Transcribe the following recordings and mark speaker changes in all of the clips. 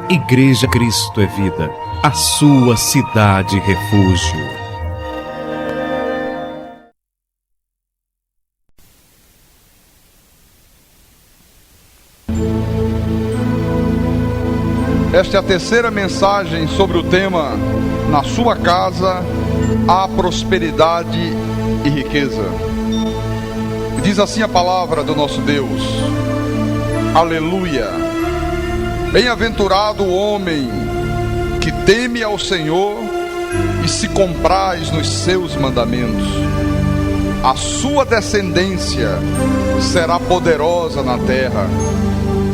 Speaker 1: Igreja Cristo é Vida, a sua cidade refúgio.
Speaker 2: Esta é a terceira mensagem sobre o tema: na sua casa há prosperidade e riqueza. Diz assim a palavra do nosso Deus: aleluia! Bem-aventurado o homem que teme ao Senhor e se compraz nos seus mandamentos. A sua descendência será poderosa na terra.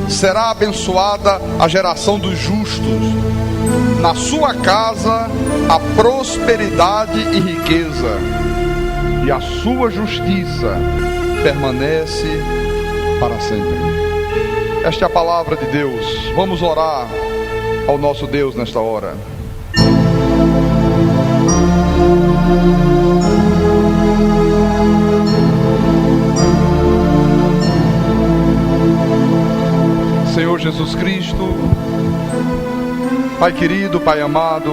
Speaker 2: Será abençoada a geração dos justos. Na sua casa há prosperidade e riqueza, e a sua justiça permanece para sempre. Esta é a palavra de Deus. Vamos orar ao nosso Deus nesta hora. Senhor Jesus Cristo, Pai querido, Pai amado,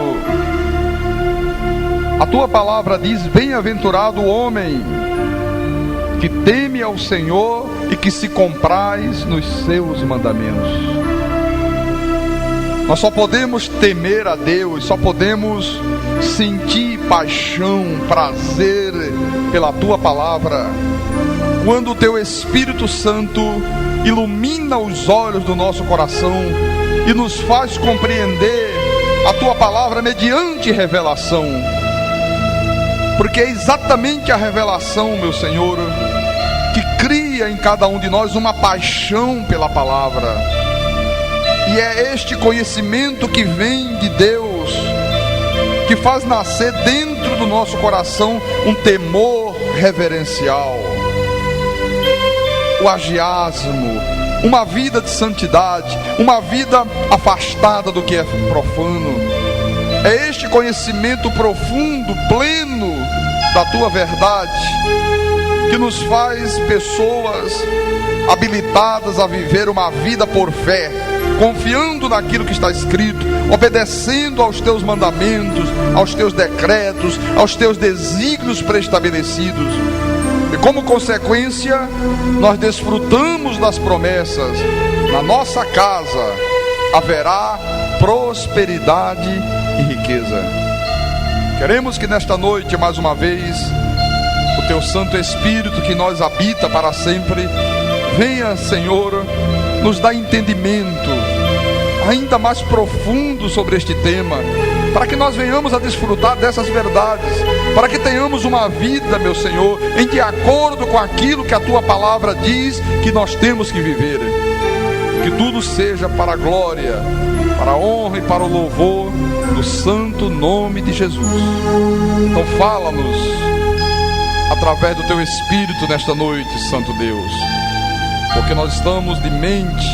Speaker 2: a Tua palavra diz: bem-aventurado o homem que teme ao Senhor e que se compraz nos seus mandamentos. Nós só podemos temer a Deus, só podemos sentir paixão, prazer pela Tua palavra, quando o Teu Espírito Santo ilumina os olhos do nosso coração e nos faz compreender a Tua palavra mediante revelação. Porque é exatamente a revelação, meu Senhor, que cria em cada um de nós uma paixão pela palavra. E é este conhecimento que vem de Deus que faz nascer dentro do nosso coração um temor reverencial, o agiasmo, uma vida de santidade, uma vida afastada do que é profano. É este conhecimento profundo, pleno da Tua verdade, que nos faz pessoas habilitadas a viver uma vida por fé, confiando naquilo que está escrito, obedecendo aos Teus mandamentos, aos Teus decretos, aos Teus desígnios preestabelecidos. E como consequência, nós desfrutamos das promessas. Na nossa casa haverá prosperidade e riqueza. Queremos que nesta noite, mais uma vez, o Teu Santo Espírito que nós habita para sempre, venha, Senhor, nos dar entendimento ainda mais profundo sobre este tema, para que nós venhamos a desfrutar dessas verdades, para que tenhamos uma vida, meu Senhor, em de acordo com aquilo que a Tua palavra diz que nós temos que viver. Que tudo seja para a glória, para a honra e para o louvor do santo nome de Jesus. Então fala-nos através do Teu Espírito nesta noite, Santo Deus, porque nós estamos de mente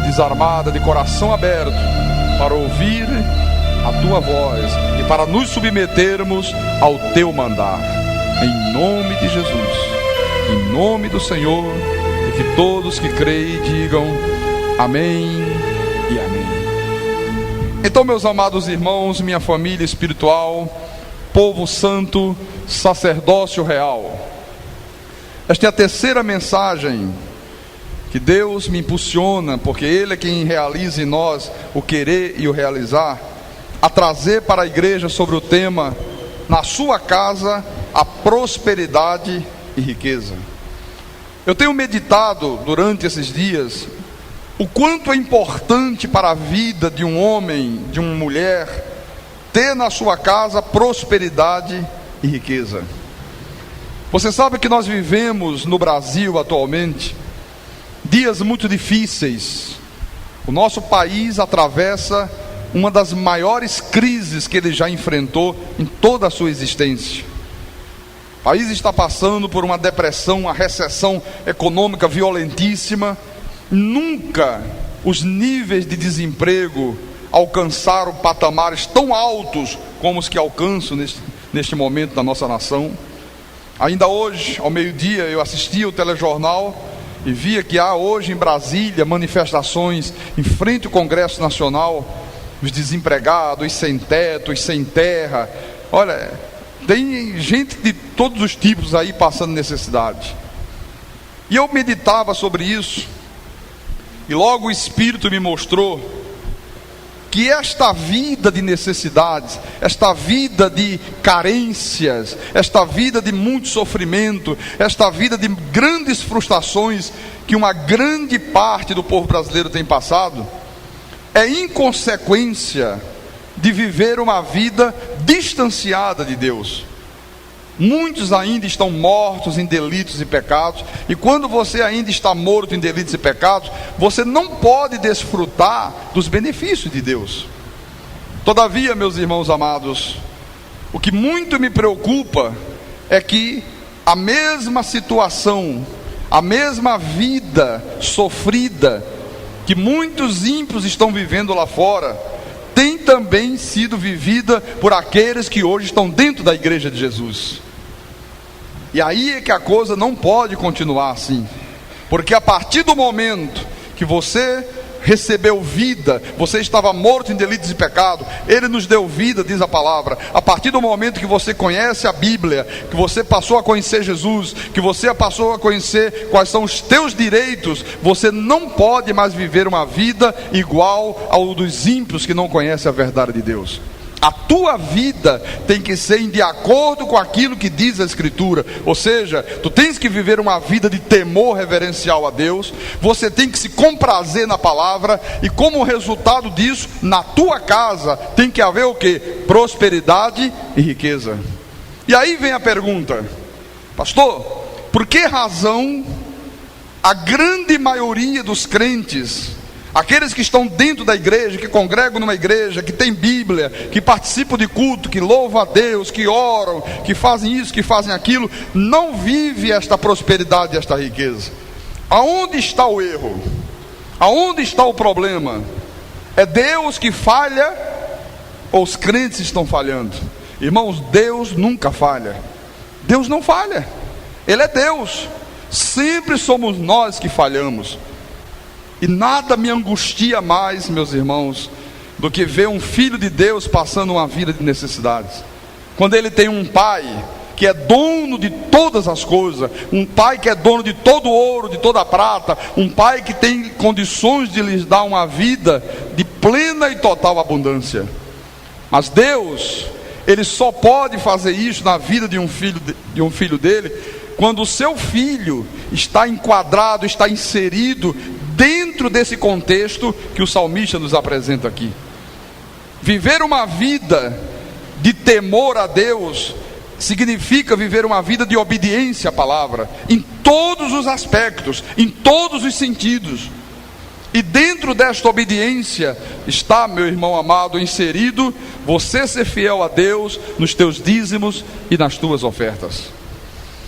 Speaker 2: desarmada, de coração aberto, para ouvir a Tua voz e para nos submetermos ao Teu mandar, em nome de Jesus, em nome do Senhor, e que todos que creem digam amém e amém. Então, meus amados irmãos, minha família espiritual, povo santo, sacerdócio real, esta é a terceira mensagem que Deus me impulsiona, porque Ele é quem realiza em nós o querer e o realizar, a trazer para a igreja sobre o tema: na sua casa a prosperidade e riqueza. Eu tenho meditado durante esses dias o quanto é importante para a vida de um homem, de uma mulher, ter na sua casa prosperidade e riqueza. Você sabe que nós vivemos no Brasil atualmente dias muito difíceis. O nosso país atravessa uma das maiores crises que ele já enfrentou em toda a sua existência. O país está passando por uma depressão, uma recessão econômica violentíssima. Nunca os níveis de desemprego alcançaram patamares tão altos como os que alcançam neste momento da nossa nação. Ainda hoje, ao meio-dia, eu assisti ao telejornal e via que há hoje em Brasília manifestações em frente ao Congresso Nacional, os desempregados, os sem teto, os sem terra. Olha, tem gente de todos os tipos aí passando necessidade. E eu meditava sobre isso, e logo o Espírito me mostrou que esta vida de necessidades, esta vida de carências, esta vida de muito sofrimento, esta vida de grandes frustrações que uma grande parte do povo brasileiro tem passado, é inconsequência de viver uma vida distanciada de Deus. Muitos ainda estão mortos em delitos e pecados, e quando você ainda está morto em delitos e pecados, você não pode desfrutar dos benefícios de Deus. Todavia, meus irmãos amados, o que muito me preocupa é que a mesma situação, a mesma vida sofrida que muitos ímpios estão vivendo lá fora, tem também sido vivida por aqueles que hoje estão dentro da igreja de Jesus. E aí é que a coisa não pode continuar assim, porque a partir do momento que você recebeu vida, você estava morto em delitos e pecado, Ele nos deu vida, diz a palavra. A partir do momento que você conhece a Bíblia, que você passou a conhecer Jesus, que você passou a conhecer quais são os teus direitos, você não pode mais viver uma vida igual ao dos ímpios que não conhecem a verdade de Deus. A tua vida tem que ser de acordo com aquilo que diz a Escritura. Ou seja, tu tens que viver uma vida de temor reverencial a Deus. Você tem que se comprazer na palavra. E como resultado disso, na tua casa tem que haver o quê? Prosperidade e riqueza. E aí vem a pergunta: pastor, por que razão a grande maioria dos crentes, aqueles que estão dentro da igreja, que congregam numa igreja, que tem Bíblia, que participam de culto, que louvam a Deus, que oram, que fazem isso, que fazem aquilo, não vive esta prosperidade, esta riqueza? Aonde está o erro? Aonde está o problema? É Deus que falha ou os crentes estão falhando? Irmãos, Deus nunca falha. Deus não falha. Ele é Deus. Sempre somos nós que falhamos. E nada me angustia mais, meus irmãos, do que ver um filho de Deus passando uma vida de necessidades. Quando ele tem um pai que é dono de todas as coisas, um pai que é dono de todo o ouro, de toda a prata, um pai que tem condições de lhes dar uma vida de plena e total abundância. Mas Deus, Ele só pode fazer isso na vida de um filho dele, quando o seu filho está enquadrado, está inserido dentro desse contexto que o salmista nos apresenta aqui. Viver uma vida de temor a Deus significa viver uma vida de obediência à palavra, em todos os aspectos, em todos os sentidos. E dentro desta obediência está, meu irmão amado, inserido você ser fiel a Deus nos teus dízimos e nas tuas ofertas.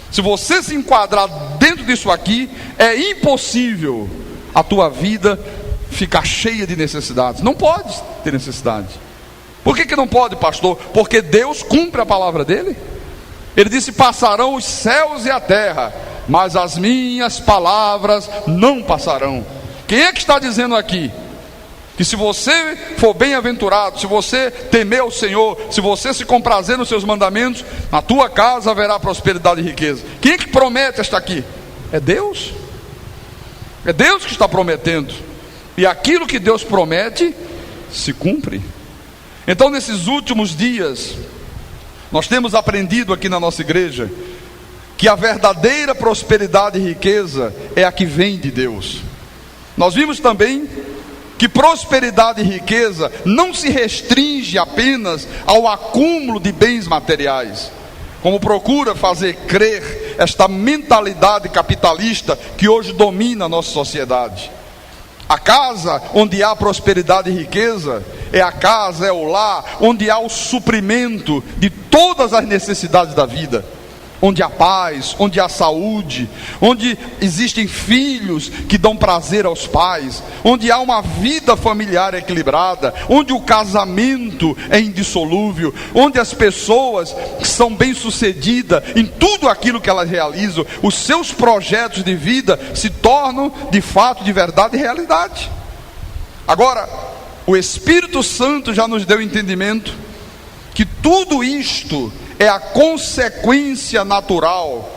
Speaker 2: Se você se enquadrar dentro disso aqui, é impossível a tua vida ficar cheia de necessidades. Não pode ter necessidade. Por que não pode, pastor? Porque Deus cumpre a palavra dele. Ele disse: passarão os céus e a terra, mas as minhas palavras não passarão. Quem é que está dizendo aqui que se você for bem-aventurado, se você temer o Senhor, se você se comprazer nos seus mandamentos, na tua casa haverá prosperidade e riqueza? Quem é que promete esta aqui? É Deus. É Deus que está prometendo. E aquilo que Deus promete se cumpre. Então, nesses últimos dias, nós temos aprendido aqui na nossa igreja que a verdadeira prosperidade e riqueza é a que vem de Deus. Nós vimos também que prosperidade e riqueza não se restringe apenas ao acúmulo de bens materiais, como procura fazer crer esta mentalidade capitalista que hoje domina a nossa sociedade. A casa onde há prosperidade e riqueza é a casa, é o lar onde há o suprimento de todas as necessidades da vida. onde há paz, onde há saúde, onde existem filhos que dão prazer aos pais, onde há uma vida familiar equilibrada, onde o casamento é indissolúvel, onde as pessoas são bem-sucedidas em tudo aquilo que elas realizam, os seus projetos de vida se tornam de fato, de verdade, realidade. Agora, o Espírito Santo já nos deu entendimento que tudo isto é a consequência natural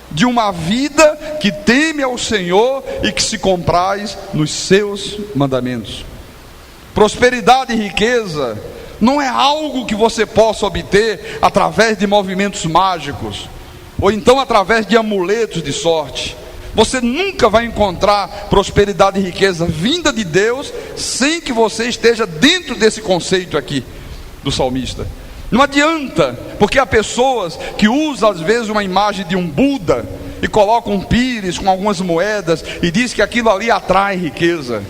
Speaker 2: de uma vida que teme ao Senhor e que se compraz nos seus mandamentos. Prosperidade e riqueza não é algo que você possa obter através de movimentos mágicos, ou então através de amuletos de sorte. Você nunca vai encontrar prosperidade e riqueza vinda de Deus sem que você esteja dentro desse conceito aqui do salmista. Não adianta, porque há pessoas que usam às vezes uma imagem de um Buda e colocam um pires com algumas moedas e diz que aquilo ali atrai riqueza.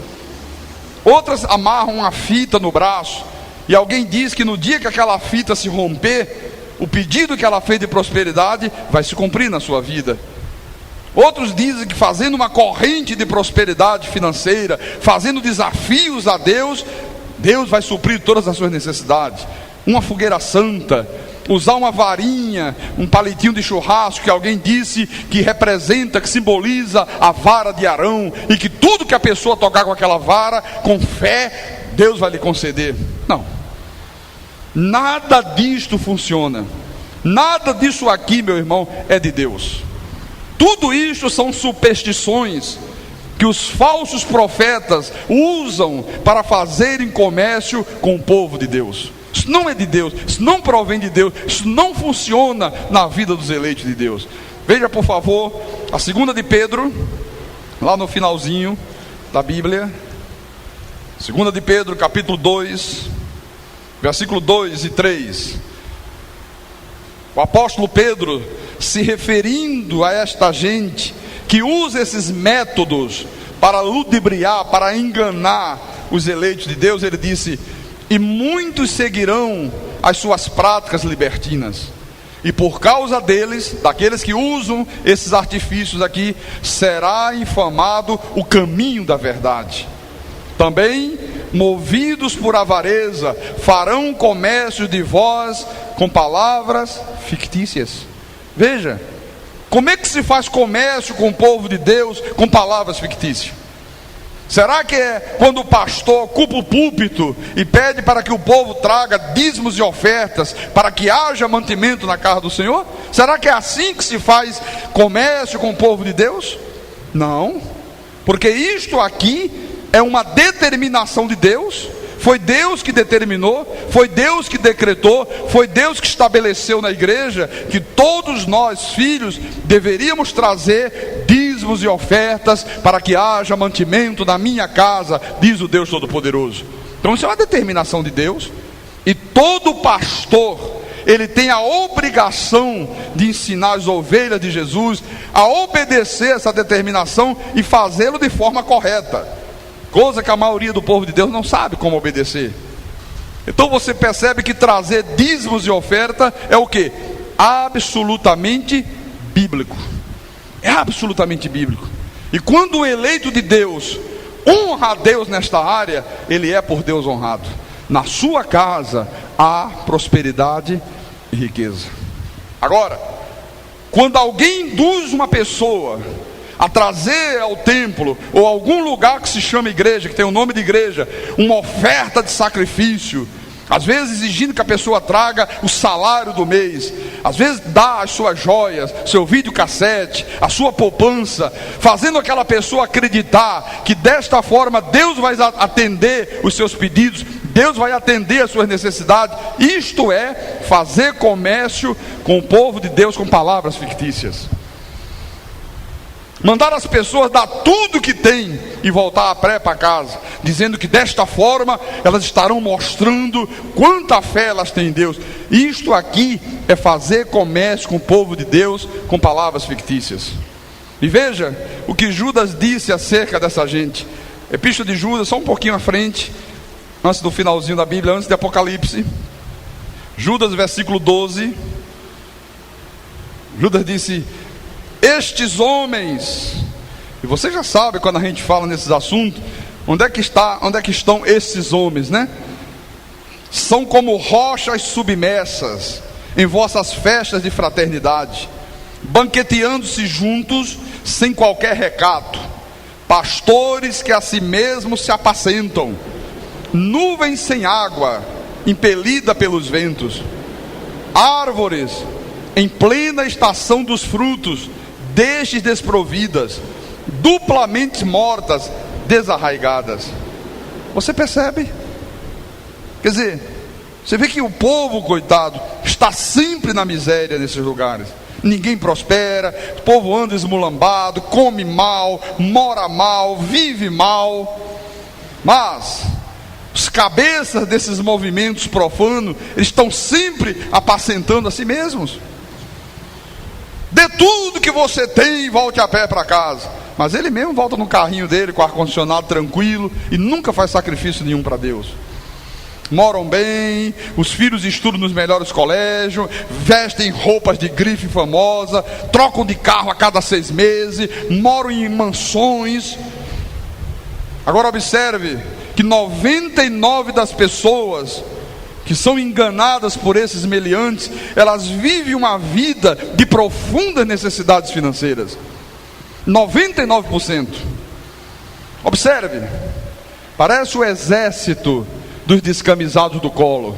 Speaker 2: Outras amarram uma fita no braço e alguém diz que no dia que aquela fita se romper, o pedido que ela fez de prosperidade vai se cumprir na sua vida. Outros dizem que fazendo uma corrente de prosperidade financeira, fazendo desafios a Deus, Deus vai suprir todas as suas necessidades. Uma fogueira santa, usar uma varinha, um palitinho de churrasco que alguém disse que representa, que simboliza a vara de Arão, e que tudo que a pessoa tocar com aquela vara, com fé, Deus vai lhe conceder. Não, nada disto funciona, nada disso aqui, meu irmão, é de Deus. Tudo isso são superstições que os falsos profetas usam para fazerem comércio com o povo de Deus. Isso não é de Deus, isso não provém de Deus, isso não funciona na vida dos eleitos de Deus. Veja por favor, a 2 de Pedro, lá no finalzinho da Bíblia, 2 de Pedro capítulo 2, versículo 2 e 3. O apóstolo Pedro, se referindo a esta gente que usa esses métodos para ludibriar, para enganar os eleitos de Deus, ele disse: e muitos seguirão as suas práticas libertinas, e por causa deles, daqueles que usam esses artifícios aqui, será infamado o caminho da verdade. Também, movidos por avareza, farão comércio de vós com palavras fictícias. Veja, como é que se faz comércio com o povo de Deus com palavras fictícias? Será que é quando o pastor ocupa o púlpito e pede para que o povo traga dízimos e ofertas para que haja mantimento na casa do Senhor? Será que é assim que se faz comércio com o povo de Deus? Não, porque isto aqui é uma determinação de Deus. Foi Deus que determinou, foi Deus que decretou, foi Deus que estabeleceu na igreja que todos nós, filhos, deveríamos trazer dízimos e ofertas para que haja mantimento na minha casa, diz o Deus Todo-Poderoso. Então isso é uma determinação de Deus, e todo pastor, ele tem a obrigação de ensinar as ovelhas de Jesus a obedecer essa determinação e fazê-lo de forma correta, coisa que a maioria do povo de Deus não sabe como obedecer. Então você percebe que trazer dízimos e oferta é o que? Absolutamente bíblico. É absolutamente bíblico. E quando o eleito de Deus honra a Deus nesta área, ele é por Deus honrado. Na sua casa há prosperidade e riqueza. Agora, quando alguém induz uma pessoa a trazer ao templo, ou algum lugar que se chama igreja, que tem o nome de igreja, uma oferta de sacrifício, às vezes exigindo que a pessoa traga o salário do mês, às vezes dá as suas joias, seu videocassete, a sua poupança, fazendo aquela pessoa acreditar que desta forma Deus vai atender os seus pedidos, Deus vai atender as suas necessidades. Isto é fazer comércio com o povo de Deus com palavras fictícias. Mandar as pessoas dar tudo que tem e voltar a pé para casa, dizendo que desta forma elas estarão mostrando quanta fé elas têm em Deus. Isto aqui é fazer comércio com o povo de Deus com palavras fictícias. E veja o que Judas disse acerca dessa gente. Epístola de Judas, só um pouquinho à frente, antes do finalzinho da Bíblia, antes de Apocalipse. Judas, versículo 12. Judas disse: estes homens, e você já sabe quando a gente fala nesses assuntos, onde é que estão esses homens, né? São como rochas submersas em vossas festas de fraternidade, banqueteando-se juntos sem qualquer recato, pastores que a si mesmos se apacentam, nuvens sem água, impelida pelos ventos, árvores em plena estação dos frutos, destes desprovidas, duplamente mortas, desarraigadas. Você percebe? Quer dizer, você vê que o povo, coitado, está sempre na miséria nesses lugares. Ninguém prospera, o povo anda esmulambado, come mal, mora mal, vive mal. Mas os cabeças desses movimentos profanos, eles estão sempre apacentando a si mesmos. Dê tudo que você tem e volte a pé para casa. Mas ele mesmo volta no carrinho dele, com ar-condicionado tranquilo, e nunca faz sacrifício nenhum para Deus. Moram bem, os filhos estudam nos melhores colégios, vestem roupas de grife famosa, trocam de carro a cada 6 meses, moram em mansões. Agora observe que 99 das pessoas que são enganadas por esses meliantes, elas vivem uma vida de profundas necessidades financeiras. 99%. Observe, parece o exército dos descamisados do colo.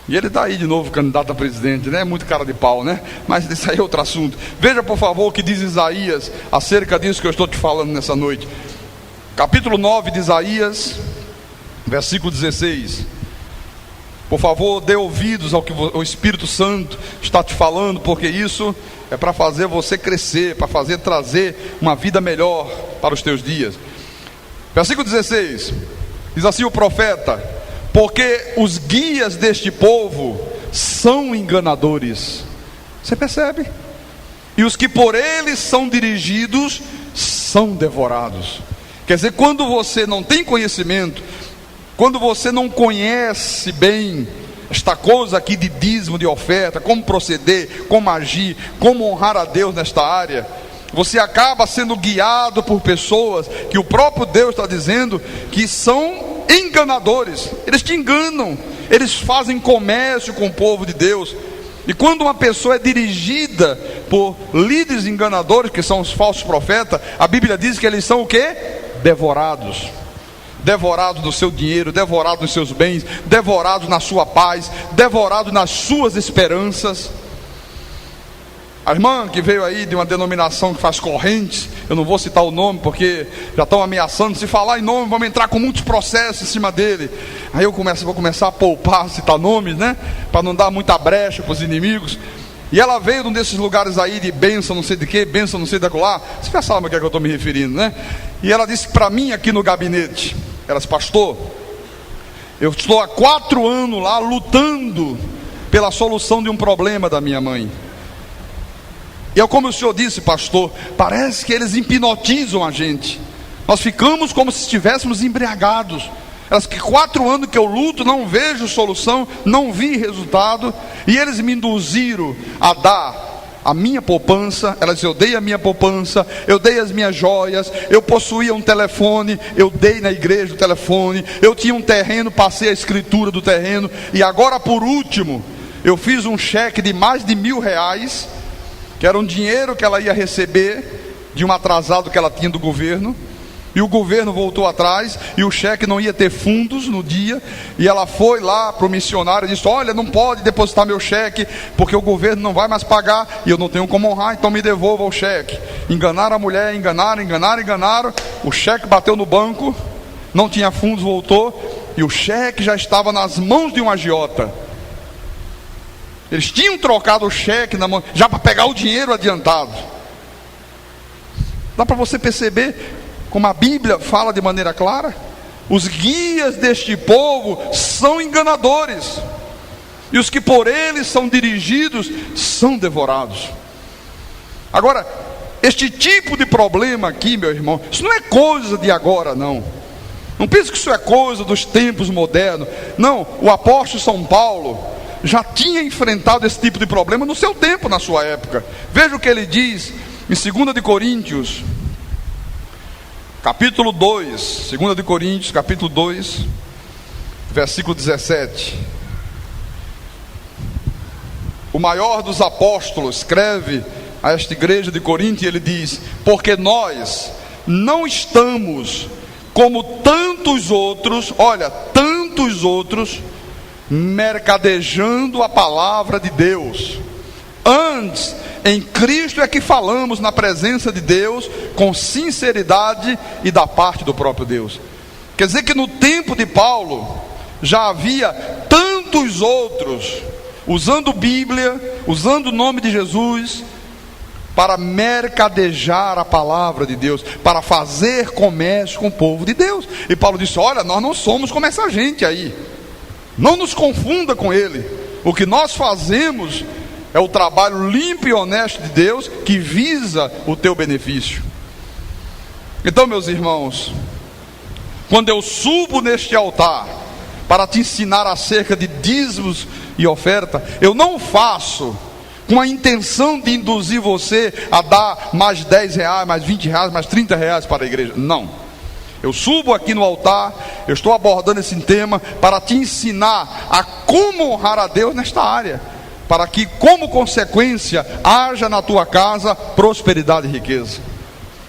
Speaker 2: E ele está aí de novo candidato a presidente, né? Muito cara de pau, né? Mas isso aí é outro assunto. Veja por favor o que diz Isaías acerca disso que eu estou te falando nessa noite. Capítulo 9 de Isaías, versículo 16. Por favor, dê ouvidos ao que o Espírito Santo está te falando, porque isso é para fazer você crescer, para trazer uma vida melhor para os teus dias. Versículo 16, diz assim o profeta: porque os guias deste povo são enganadores. Você percebe? E os que por eles são dirigidos são devorados. Quer dizer, quando você não tem conhecimento, quando você não conhece bem esta coisa aqui de dízimo, de oferta, como proceder, como agir, como honrar a Deus nesta área, você acaba sendo guiado por pessoas que o próprio Deus está dizendo que são enganadores. Eles te enganam, eles fazem comércio com o povo de Deus. E quando uma pessoa é dirigida por líderes enganadores, que são os falsos profetas, a Bíblia diz que eles são o quê? Devorados. Devorado no seu dinheiro, devorado nos seus bens, devorado na sua paz, devorado nas suas esperanças. A irmã que veio aí de uma denominação que faz correntes, eu não vou citar o nome porque já estão ameaçando, se falar em nome vamos entrar com muitos processos em cima dele. Aí eu vou começar a poupar, citar nomes, né, para não dar muita brecha para os inimigos. E ela veio de um desses lugares aí de bênção, não sei de que, bênção, não sei da lá. Você já sabe a que é que eu estou me referindo, né? E ela disse para mim aqui no gabinete, ela disse: pastor, eu estou há 4 anos lá lutando pela solução de um problema da minha mãe. E é como o senhor disse, pastor, parece que eles hipnotizam a gente. Nós ficamos como se estivéssemos embriagados. Elas que 4 anos que eu luto, não vejo solução, não vi resultado, e eles me induziram a dar a minha poupança. Ela disse: eu dei a minha poupança, eu dei as minhas joias, eu possuía um telefone, eu dei na igreja o telefone, eu tinha um terreno, passei a escritura do terreno, e agora por último, eu fiz um cheque de mais de R$1.000, que era um dinheiro que ela ia receber de um atrasado que ela tinha do governo. E o governo voltou atrás, e o cheque não ia ter fundos no dia, e ela foi lá para o missionário e disse: olha, não pode depositar meu cheque, porque o governo não vai mais pagar, e eu não tenho como honrar, então me devolva o cheque. Enganaram a mulher, enganaram, o cheque bateu no banco, não tinha fundos, voltou, e o cheque já estava nas mãos de um agiota. Eles tinham trocado o cheque na mão, já para pegar o dinheiro adiantado. Dá para você perceber como a Bíblia fala de maneira clara? Os guias deste povo são enganadores, e os que por eles são dirigidos são devorados. Agora, este tipo de problema aqui, meu irmão, isso não é coisa de agora, não. Não pense que isso é coisa dos tempos modernos. Não, o apóstolo São Paulo, já tinha enfrentado esse tipo de problema no seu tempo, na sua época. Veja o que ele diz em 2 de Coríntios, capítulo 2, 2 de Coríntios, capítulo 2, versículo 17. O maior dos apóstolos escreve a esta igreja de Corinto e ele diz: porque nós não estamos como tantos outros, olha, tantos outros, mercadejando a palavra de Deus. Antes, em Cristo é que falamos na presença de Deus com sinceridade e da parte do próprio Deus. Quer dizer que no tempo de Paulo já havia tantos outros usando Bíblia, usando o nome de Jesus para mercadejar a palavra de Deus, para fazer comércio com o povo de Deus. E Paulo disse: olha, nós não somos como essa gente aí, não nos confunda com ele. O que nós fazemos é o trabalho limpo e honesto de Deus, que visa o teu benefício. Então, meus irmãos, quando eu subo neste altar para te ensinar acerca de dízimos e oferta, eu não faço com a intenção de induzir você a dar mais 10 reais, mais 20 reais, mais 30 reais para a igreja. Não. Eu subo aqui no altar, eu estou abordando esse tema para te ensinar a como honrar a Deus nesta área, para que, como consequência, haja na tua casa prosperidade e riqueza.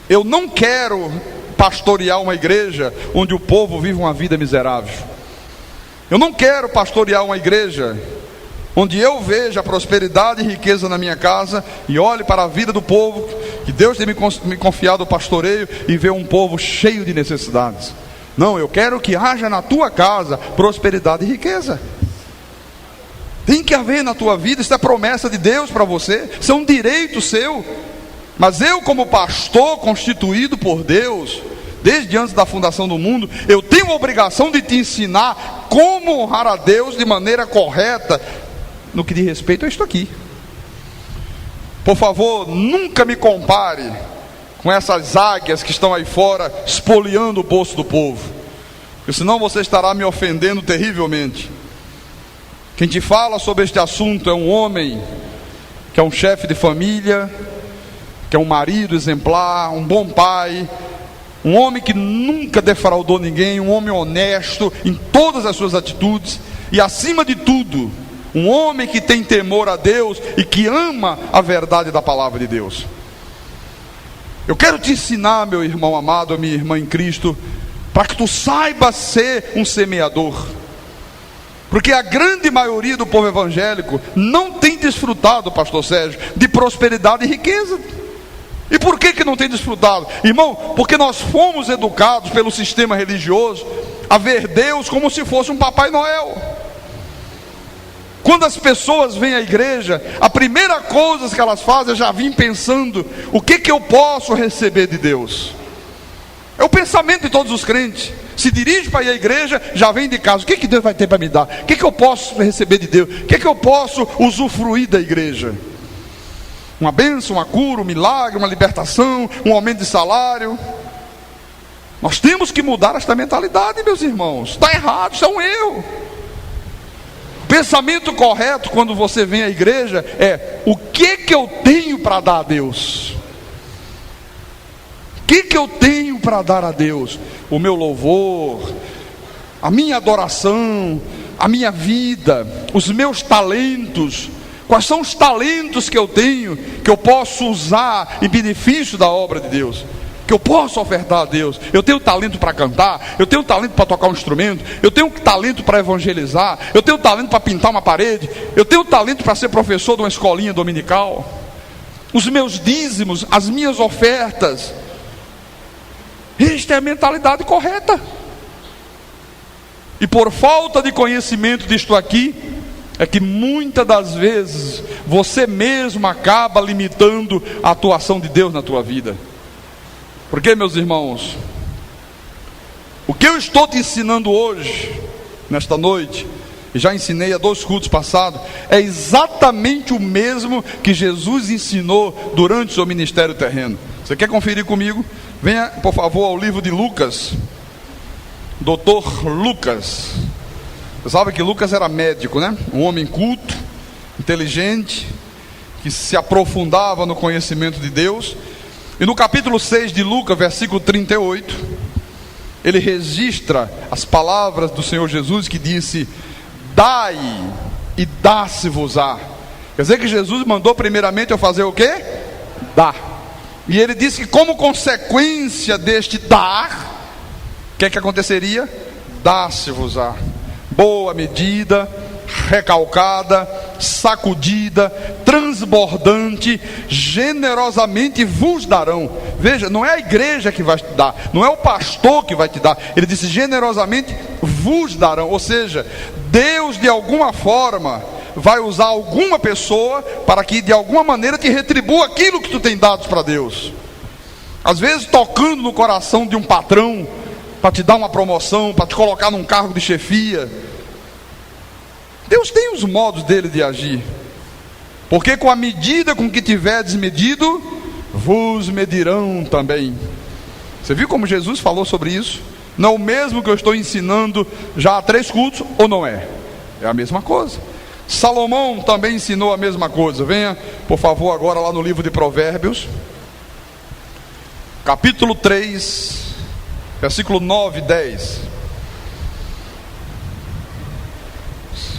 Speaker 2: Eu não quero pastorear uma igreja onde o povo vive uma vida miserável. Eu não quero pastorear uma igreja onde eu veja prosperidade e riqueza na minha casa e olhe para a vida do povo que Deus tem me confiado o pastoreio e ver um povo cheio de necessidades. Não, eu quero que haja na tua casa prosperidade e riqueza. Tem que haver na tua vida, isso é promessa de Deus para você, isso é um direito seu. Mas eu, como pastor constituído por Deus, desde antes da fundação do mundo, eu tenho a obrigação de te ensinar como honrar a Deus de maneira correta, no que diz respeito a isto aqui. Por favor, nunca me compare com essas águias que estão aí fora espoliando o bolso do povo, porque senão você estará me ofendendo terrivelmente. Quem te fala sobre este assunto é um homem que é um chefe de família, que é um marido exemplar, um bom pai, um homem que nunca defraudou ninguém, um homem honesto em todas as suas atitudes e, acima de tudo, um homem que tem temor a Deus e que ama a verdade da palavra de Deus. Eu quero te ensinar, meu irmão amado, minha irmã em Cristo, para que tu saibas ser um semeador, porque a grande maioria do povo evangélico não tem desfrutado, pastor Sérgio, de prosperidade e riqueza. E por que não tem desfrutado? Irmão, porque nós fomos educados pelo sistema religioso a ver Deus como se fosse um Papai Noel. Quando as pessoas vêm à igreja, a primeira coisa que elas fazem é já vir pensando: o que eu posso receber de Deus? É o pensamento de todos os crentes. Se dirige para ir à igreja, já vem de casa: o que Deus vai ter para me dar? O que eu posso receber de Deus? O que eu posso usufruir da igreja? Uma bênção, uma cura, um milagre, uma libertação, um aumento de salário. Nós temos que mudar esta mentalidade, meus irmãos. Está errado, isso é um erro. Pensamento correto quando você vem à igreja é: o que eu tenho para dar a Deus? O que eu tenho para dar a Deus? O meu louvor, a minha adoração, a minha vida, os meus talentos. Quais são os talentos que eu tenho, que eu posso usar em benefício da obra de Deus, que eu posso ofertar a Deus? Eu tenho talento para cantar, eu tenho talento para tocar um instrumento, eu tenho talento para evangelizar, eu tenho talento para pintar uma parede, eu tenho talento para ser professor de uma escolinha dominical. Os meus dízimos, as minhas ofertas, esta é a mentalidade correta. E por falta de conhecimento disto aqui, é que muitas das vezes você mesmo acaba limitando a atuação de Deus na tua vida. Porque, meus irmãos, o que eu estou te ensinando hoje, nesta noite, e já ensinei há 2 cultos passados, é exatamente o mesmo que Jesus ensinou durante o seu ministério terreno. Você quer conferir comigo? Venha, por favor, ao livro de Lucas, Dr. Lucas, Você sabe que Lucas era médico, né? Um homem culto, inteligente, que se aprofundava no conhecimento de Deus. E no capítulo 6 de Lucas, versículo 38, ele registra as palavras do Senhor Jesus que disse: dai e dá-se-vos-á. Quer dizer que Jesus mandou primeiramente eu fazer o quê? Dar. E ele disse que como consequência deste dar, o que é que aconteceria? Dá-se-vos-á. Boa medida, recalcada, sacudida, transbordante, generosamente vos darão. Veja, não é a igreja que vai te dar, não é o pastor que vai te dar. Ele disse generosamente vos darão. Ou seja, Deus de alguma forma vai usar alguma pessoa para que de alguma maneira te retribua aquilo que tu tem dado para Deus. Às vezes tocando no coração de um patrão para te dar uma promoção, para te colocar num cargo de chefia. Deus tem os modos dele de agir. Porque com a medida com que tiverdes medido, vos medirão também. Você viu como Jesus falou sobre isso? Não é o mesmo que eu estou ensinando já há 3 cultos, ou não é? É a mesma coisa. Salomão também ensinou a mesma coisa. Venha, por favor, agora lá no livro de Provérbios, capítulo 3, versículo 9 e 10.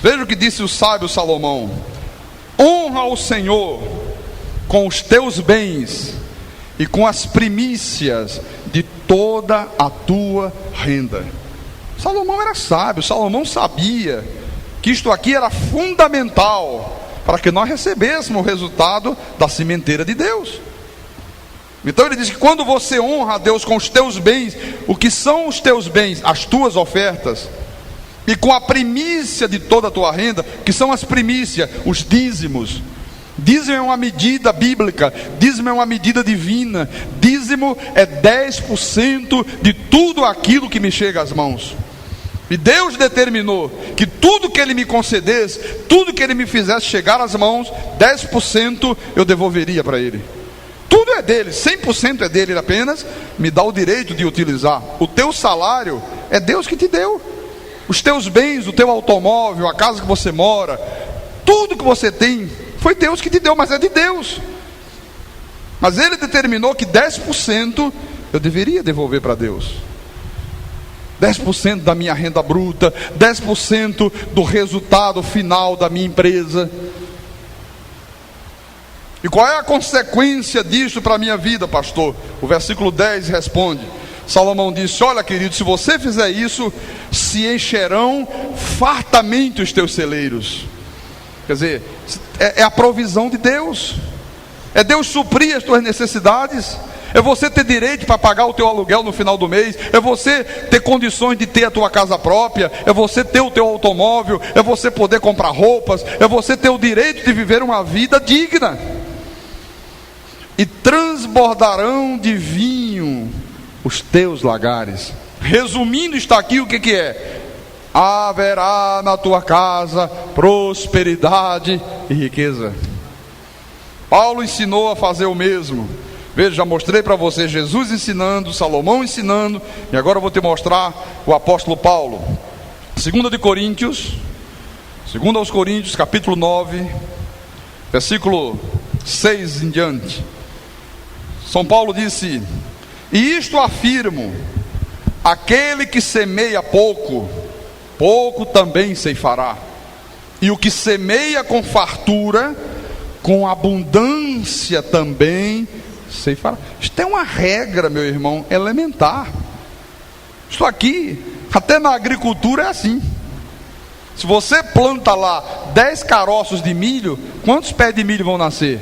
Speaker 2: Veja o que disse o sábio Salomão: honra o Senhor com os teus bens e com as primícias de toda a tua renda. Salomão era sábio, Salomão sabia que isto aqui era fundamental para que nós recebêssemos o resultado da sementeira de Deus. Então ele diz que quando você honra a Deus com os teus bens, o que são os teus bens? As tuas ofertas. E com a primícia de toda a tua renda, que são as primícias, os dízimos. Dízimo é uma medida bíblica, dízimo é uma medida divina. Dízimo é 10% de tudo aquilo que me chega às mãos. E Deus determinou que tudo que Ele me concedesse, tudo que Ele me fizesse chegar às mãos, 10% eu devolveria para Ele. Tudo é dele, 100% é dele. Ele apenas me dá o direito de utilizar. O teu salário é Deus que te deu. Os teus bens, o teu automóvel, a casa que você mora, tudo que você tem, foi Deus que te deu, mas é de Deus. Mas Ele determinou que 10% eu deveria devolver para Deus. 10% da minha renda bruta, 10% do resultado final da minha empresa. E qual é a consequência disso para a minha vida, pastor? O versículo 10 responde. Salomão disse: olha, querido, se você fizer isso, se encherão fartamente os teus celeiros. Quer dizer, é a provisão de Deus. É Deus suprir as tuas necessidades. É você ter direito para pagar o teu aluguel no final do mês. É você ter condições de ter a tua casa própria. É você ter o teu automóvel. É você poder comprar roupas. É você ter o direito de viver uma vida digna. E transbordarão de vinho os teus lagares. Resumindo, está aqui o que é: haverá na tua casa prosperidade e riqueza. Paulo ensinou a fazer o mesmo. Veja, já mostrei para você Jesus ensinando, Salomão ensinando, e agora eu vou te mostrar o apóstolo Paulo. 2 Coríntios, capítulo 9, versículo 6 em diante. São Paulo disse: e isto afirmo: aquele que semeia pouco, pouco também ceifará. E o que semeia com fartura, com abundância também ceifará. Isto é uma regra, meu irmão, elementar. Isto aqui, até na agricultura é assim. Se você planta lá 10 caroços de milho, quantos pés de milho vão nascer?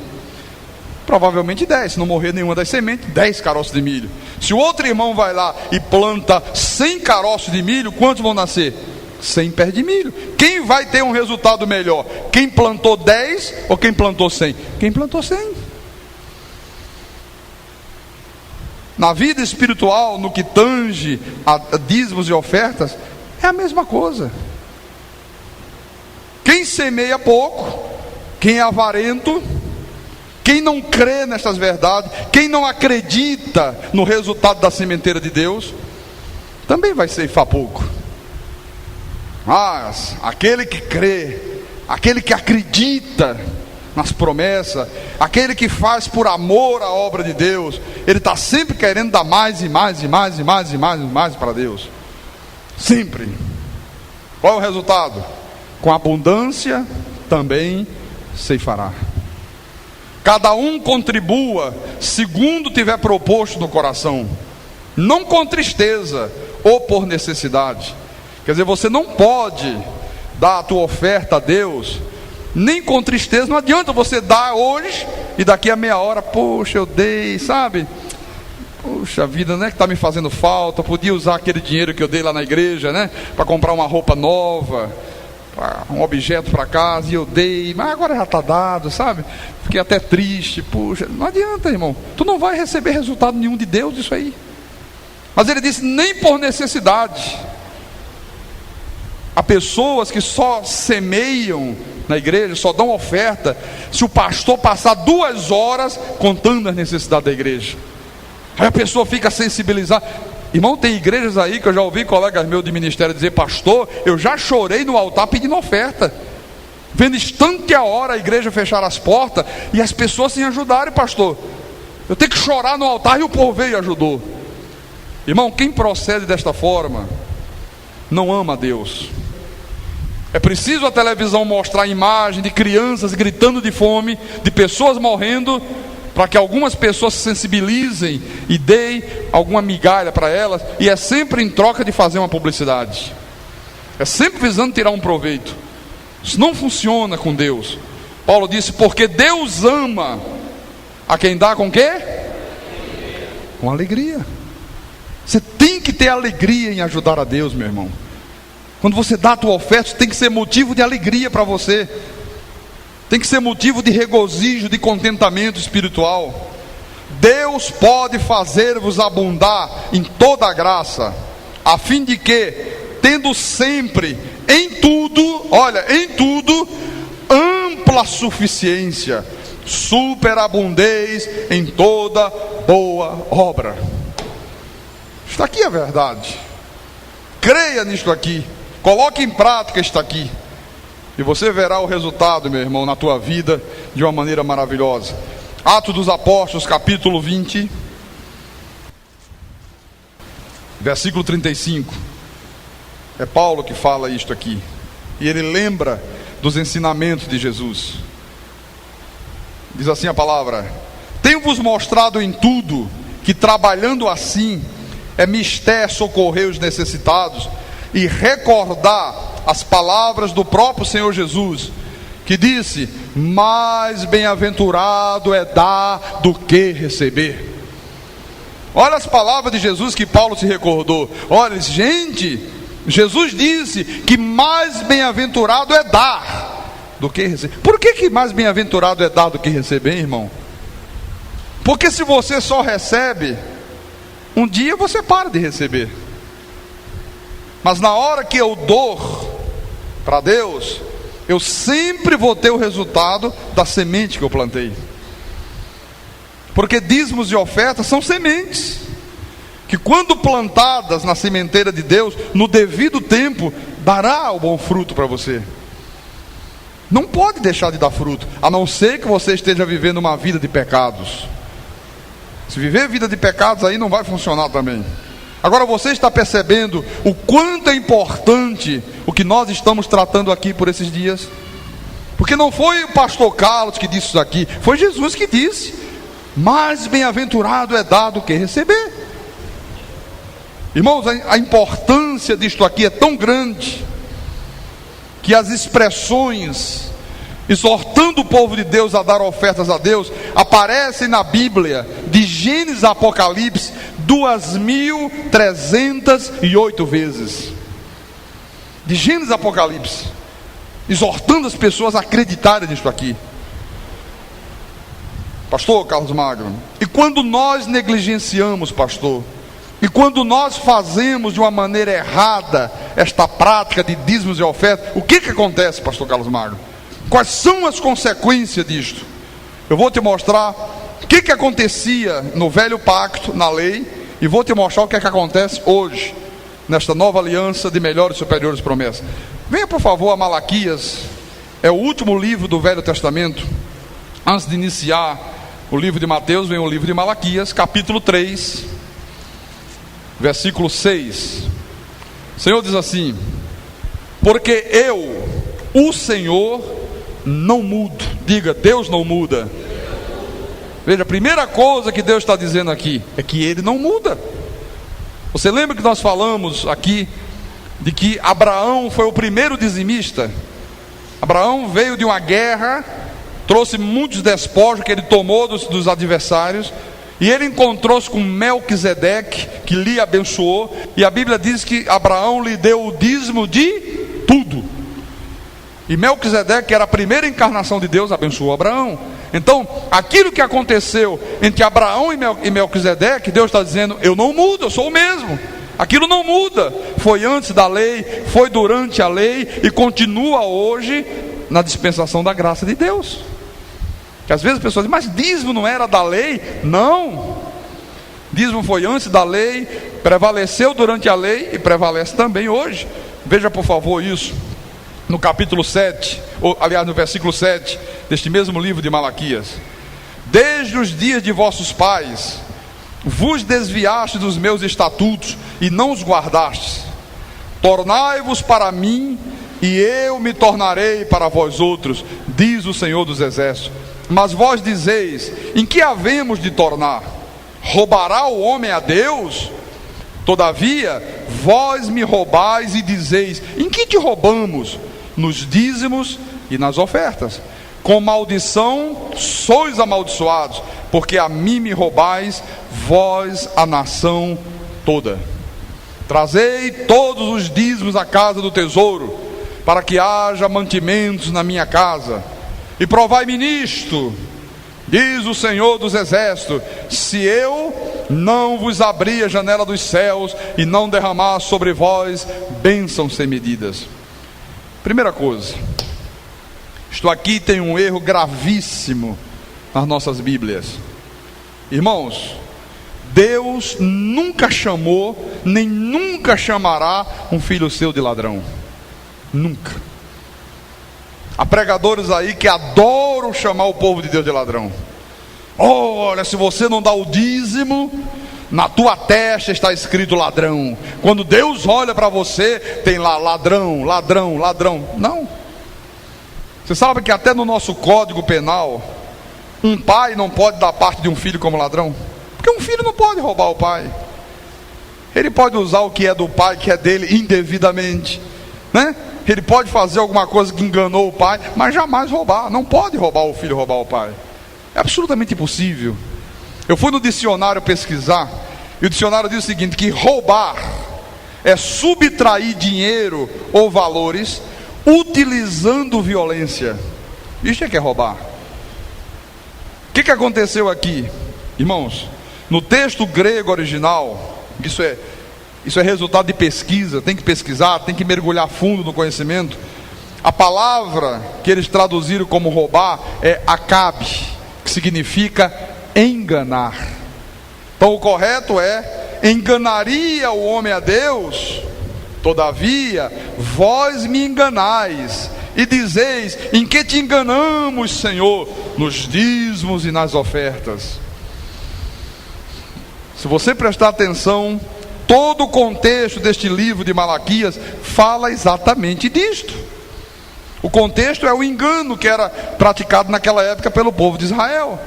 Speaker 2: Provavelmente 10, se não morrer nenhuma das sementes, 10 caroços de milho. Se o outro irmão vai lá e planta 100 caroços de milho, quantos vão nascer? 100 pés de milho. Quem vai ter um resultado melhor? Quem plantou 10 ou quem plantou 100? Quem plantou 100. Na vida espiritual, no que tange a dízimos e ofertas, é a mesma coisa. Quem semeia pouco, quem é avarento, quem não crê nestas verdades, quem não acredita no resultado da sementeira de Deus, também vai ceifar pouco. Mas aquele que crê, aquele que acredita nas promessas, aquele que faz por amor a obra de Deus, ele está sempre querendo dar mais e mais e mais e mais e mais e mais para Deus. Sempre. Qual é o resultado? Com abundância também ceifará. Cada um contribua segundo tiver proposto no coração, não com tristeza ou por necessidade. Quer dizer, você não pode dar a tua oferta a Deus nem com tristeza. Não adianta você dar hoje e daqui a meia hora, poxa, eu dei, sabe? Puxa vida, né, que está me fazendo falta. Podia usar aquele dinheiro que eu dei lá na igreja, né, para comprar uma roupa nova, um objeto para casa, e eu dei, mas agora já está dado, sabe? Fiquei até triste. Puxa, não adianta, irmão, tu não vai receber resultado nenhum de Deus disso aí. Mas ele disse, nem por necessidade. Há pessoas que só semeiam na igreja, só dão oferta se o pastor passar 2 horas contando as necessidades da igreja. Aí a pessoa fica sensibilizada. Irmão, tem igrejas aí que eu já ouvi colegas meus de ministério dizer, pastor, eu já chorei no altar pedindo oferta, vendo instante a hora a igreja fechar as portas e as pessoas sem ajudarem, pastor. Eu tenho que chorar no altar e o povo veio e ajudou. Irmão, quem procede desta forma não ama a Deus. É preciso a televisão mostrar a imagem de crianças gritando de fome, de pessoas morrendo, para que algumas pessoas se sensibilizem e deem alguma migalha para elas, e é sempre em troca de fazer uma publicidade, é sempre visando tirar um proveito. Isso não funciona com Deus. Paulo disse, porque Deus ama a quem dá com quê? Com alegria. Você tem que ter alegria em ajudar a Deus, meu irmão. Quando você dá a tua oferta, tem que ser motivo de alegria para você, tem que ser motivo de regozijo, de contentamento espiritual. Deus pode fazer-vos abundar em toda a graça, a fim de que, tendo sempre, em tudo, olha, em tudo, ampla suficiência, superabundeis em toda boa obra. Está aqui a verdade. Creia nisto aqui, coloque em prática isto aqui, e você verá o resultado, meu irmão, na tua vida de uma maneira maravilhosa. Atos dos Apóstolos, capítulo 20, versículo 35. É Paulo que fala isto aqui, e ele lembra dos ensinamentos de Jesus. Diz assim a palavra: tenho-vos mostrado em tudo que, trabalhando assim, é mister socorrer os necessitados e recordar as palavras do próprio Senhor Jesus, que disse: mais bem-aventurado é dar do que receber. Olha as palavras de Jesus que Paulo se recordou. Olha, gente, Jesus disse que mais bem-aventurado é dar do que receber. Por que mais bem-aventurado é dar do que receber, irmão? Porque se você só recebe, um dia você para de receber. Mas na hora que eu dou para Deus, eu sempre vou ter o resultado da semente que eu plantei. Porque dízimos e ofertas são sementes, que quando plantadas na sementeira de Deus, no devido tempo, dará o bom fruto para você. Não pode deixar de dar fruto, a não ser que você esteja vivendo uma vida de pecados. Se viver vida de pecados, aí não vai funcionar também. Agora você está percebendo o quanto é importante o que nós estamos tratando aqui por esses dias? Porque não foi o pastor Carlos que disse isso aqui, foi Jesus que disse: mais bem-aventurado é dar do que receber. Irmãos, a importância disto aqui é tão grande, que as expressões exortando o povo de Deus a dar ofertas a Deus aparecem na Bíblia, de Gênesis a Apocalipse, 2.308 vezes. De Gênesis a Apocalipse, exortando as pessoas a acreditarem nisso aqui. Pastor Carlos Magno, e quando nós negligenciamos, pastor, e quando nós fazemos de uma maneira errada esta prática de dízimos e ofertas, o que acontece, pastor Carlos Magno? Quais são as consequências disto? Eu vou te mostrar o que acontecia no velho pacto, na lei, e vou te mostrar o que acontece hoje, nesta nova aliança de melhores e superiores promessas. Venha por favor a Malaquias, é o último livro do Velho Testamento. Antes de iniciar o livro de Mateus, vem o livro de Malaquias, capítulo 3, versículo 6. O Senhor diz assim: porque eu, o Senhor, não mudo. Diga, Deus não muda. Veja, a primeira coisa que Deus está dizendo aqui é que Ele não muda. Você lembra que nós falamos aqui de que Abraão foi o primeiro dizimista? Abraão veio de uma guerra, trouxe muitos despojos que ele tomou dos adversários, e ele encontrou-se com Melquisedeque, que lhe abençoou, e a Bíblia diz que Abraão lhe deu o dízimo de tudo. E Melquisedeque, que era a primeira encarnação de Deus, abençoou Abraão. Então, aquilo que aconteceu entre Abraão e Melquisedeque, Deus está dizendo: eu não mudo, eu sou o mesmo. Aquilo não muda. Foi antes da lei, foi durante a lei e continua hoje na dispensação da graça de Deus. Que às vezes as pessoas dizem: mas dízimo não era da lei? Não. Dízimo foi antes da lei, prevaleceu durante a lei e prevalece também hoje. Veja por favor isso no capítulo 7, ou aliás no versículo 7 deste mesmo livro de Malaquias. Desde os dias de vossos pais vos desviaste dos meus estatutos e não os guardastes. Tornai-vos para mim e eu me tornarei para vós outros, diz o Senhor dos Exércitos. Mas vós dizeis: em que havemos de tornar? Roubará o homem a Deus? Todavia vós me roubais e dizeis: em que te roubamos? Nos dízimos e nas ofertas. Com maldição sois amaldiçoados, porque a mim me roubais, vós a nação toda. Trazei todos os dízimos à casa do tesouro, para que haja mantimentos na minha casa. E provai-me nisto, diz o Senhor dos Exércitos, se eu não vos abrir a janela dos céus e não derramar sobre vós bênçãos sem medidas. Primeira coisa, isto aqui tem um erro gravíssimo nas nossas Bíblias. Irmãos, Deus nunca chamou, nem nunca chamará um filho seu de ladrão. Nunca. Há pregadores aí que adoram chamar o povo de Deus de ladrão. Olha, se você não dá o dízimo, na tua testa está escrito ladrão. Quando Deus olha para você, tem lá ladrão, ladrão, ladrão. Não. Você sabe que até no nosso Código Penal, um pai não pode dar parte de um filho como ladrão? Porque um filho não pode roubar o pai. Ele pode usar o que é do pai, que é dele, indevidamente, né? Ele pode fazer alguma coisa que enganou o pai, mas jamais roubar. Não pode roubar o filho, roubar o pai. É absolutamente impossível. Eu fui no dicionário pesquisar, e o dicionário diz o seguinte: que roubar é subtrair dinheiro ou valores utilizando violência. Isso é que é roubar. O que aconteceu aqui, irmãos? No texto grego original, isso é resultado de pesquisa, tem que pesquisar, tem que mergulhar fundo no conhecimento. A palavra que eles traduziram como roubar é acabe, que significa enganar. Então o correto é: enganaria o homem a Deus? Todavia vós me enganais e dizeis: em que te enganamos, Senhor? Nos dízimos e nas ofertas. Se você prestar atenção, todo o contexto deste livro de Malaquias fala exatamente disto. O contexto é o engano que era praticado naquela época pelo povo de Israel.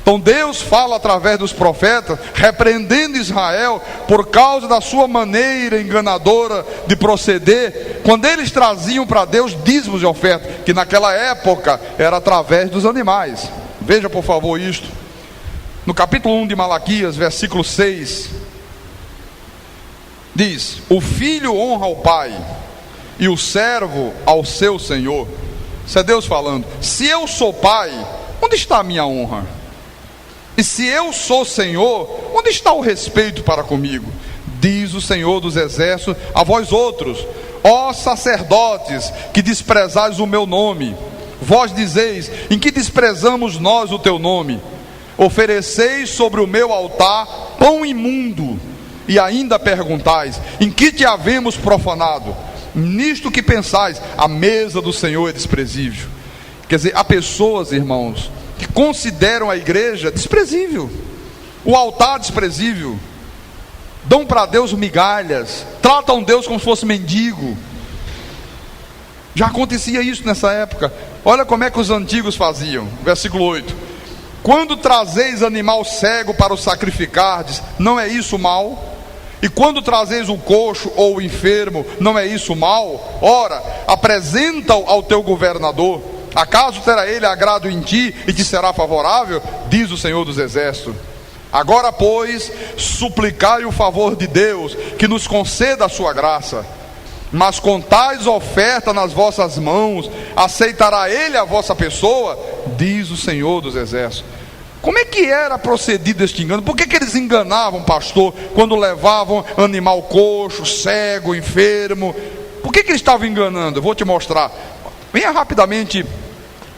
Speaker 2: Então Deus fala através dos profetas, repreendendo Israel por causa da sua maneira enganadora de proceder, quando eles traziam para Deus dízimos e ofertas, que naquela época era através dos animais. Veja por favor isto. No capítulo 1 de Malaquias, versículo 6, diz: o filho honra o pai, e o servo ao seu senhor. Isso é Deus falando. Se eu sou pai, onde está a minha honra? E se eu sou Senhor, onde está o respeito para comigo? Diz o Senhor dos Exércitos a vós outros: ó sacerdotes, que desprezais o meu nome. Vós dizeis: em que desprezamos nós o teu nome? Ofereceis sobre o meu altar pão imundo, e ainda perguntais: em que te havemos profanado? nisto que pensais, a mesa do Senhor é desprezível. Quer dizer, há pessoas, irmãos, que consideram a igreja desprezível, o altar desprezível, dão para Deus migalhas, tratam Deus como se fosse mendigo. Já acontecia isso nessa época. Olha como é que os antigos faziam. Versículo 8: quando trazeis animal cego para o sacrificardes, não é isso mal? E quando trazeis o coxo ou o enfermo, não é isso mal? Ora, apresenta-o ao teu governador. Acaso terá ele agrado em ti e te será favorável? Diz o Senhor dos Exércitos. Agora, pois, suplicai o favor de Deus, que nos conceda a sua graça. Mas com tais oferta nas vossas mãos, aceitará ele a vossa pessoa? Diz o Senhor dos Exércitos. Como é que era procedido este engano? Por que eles enganavam o pastor quando levavam animal coxo, cego, enfermo? Por que eles estavam enganando? Eu vou te mostrar. Venha rapidamente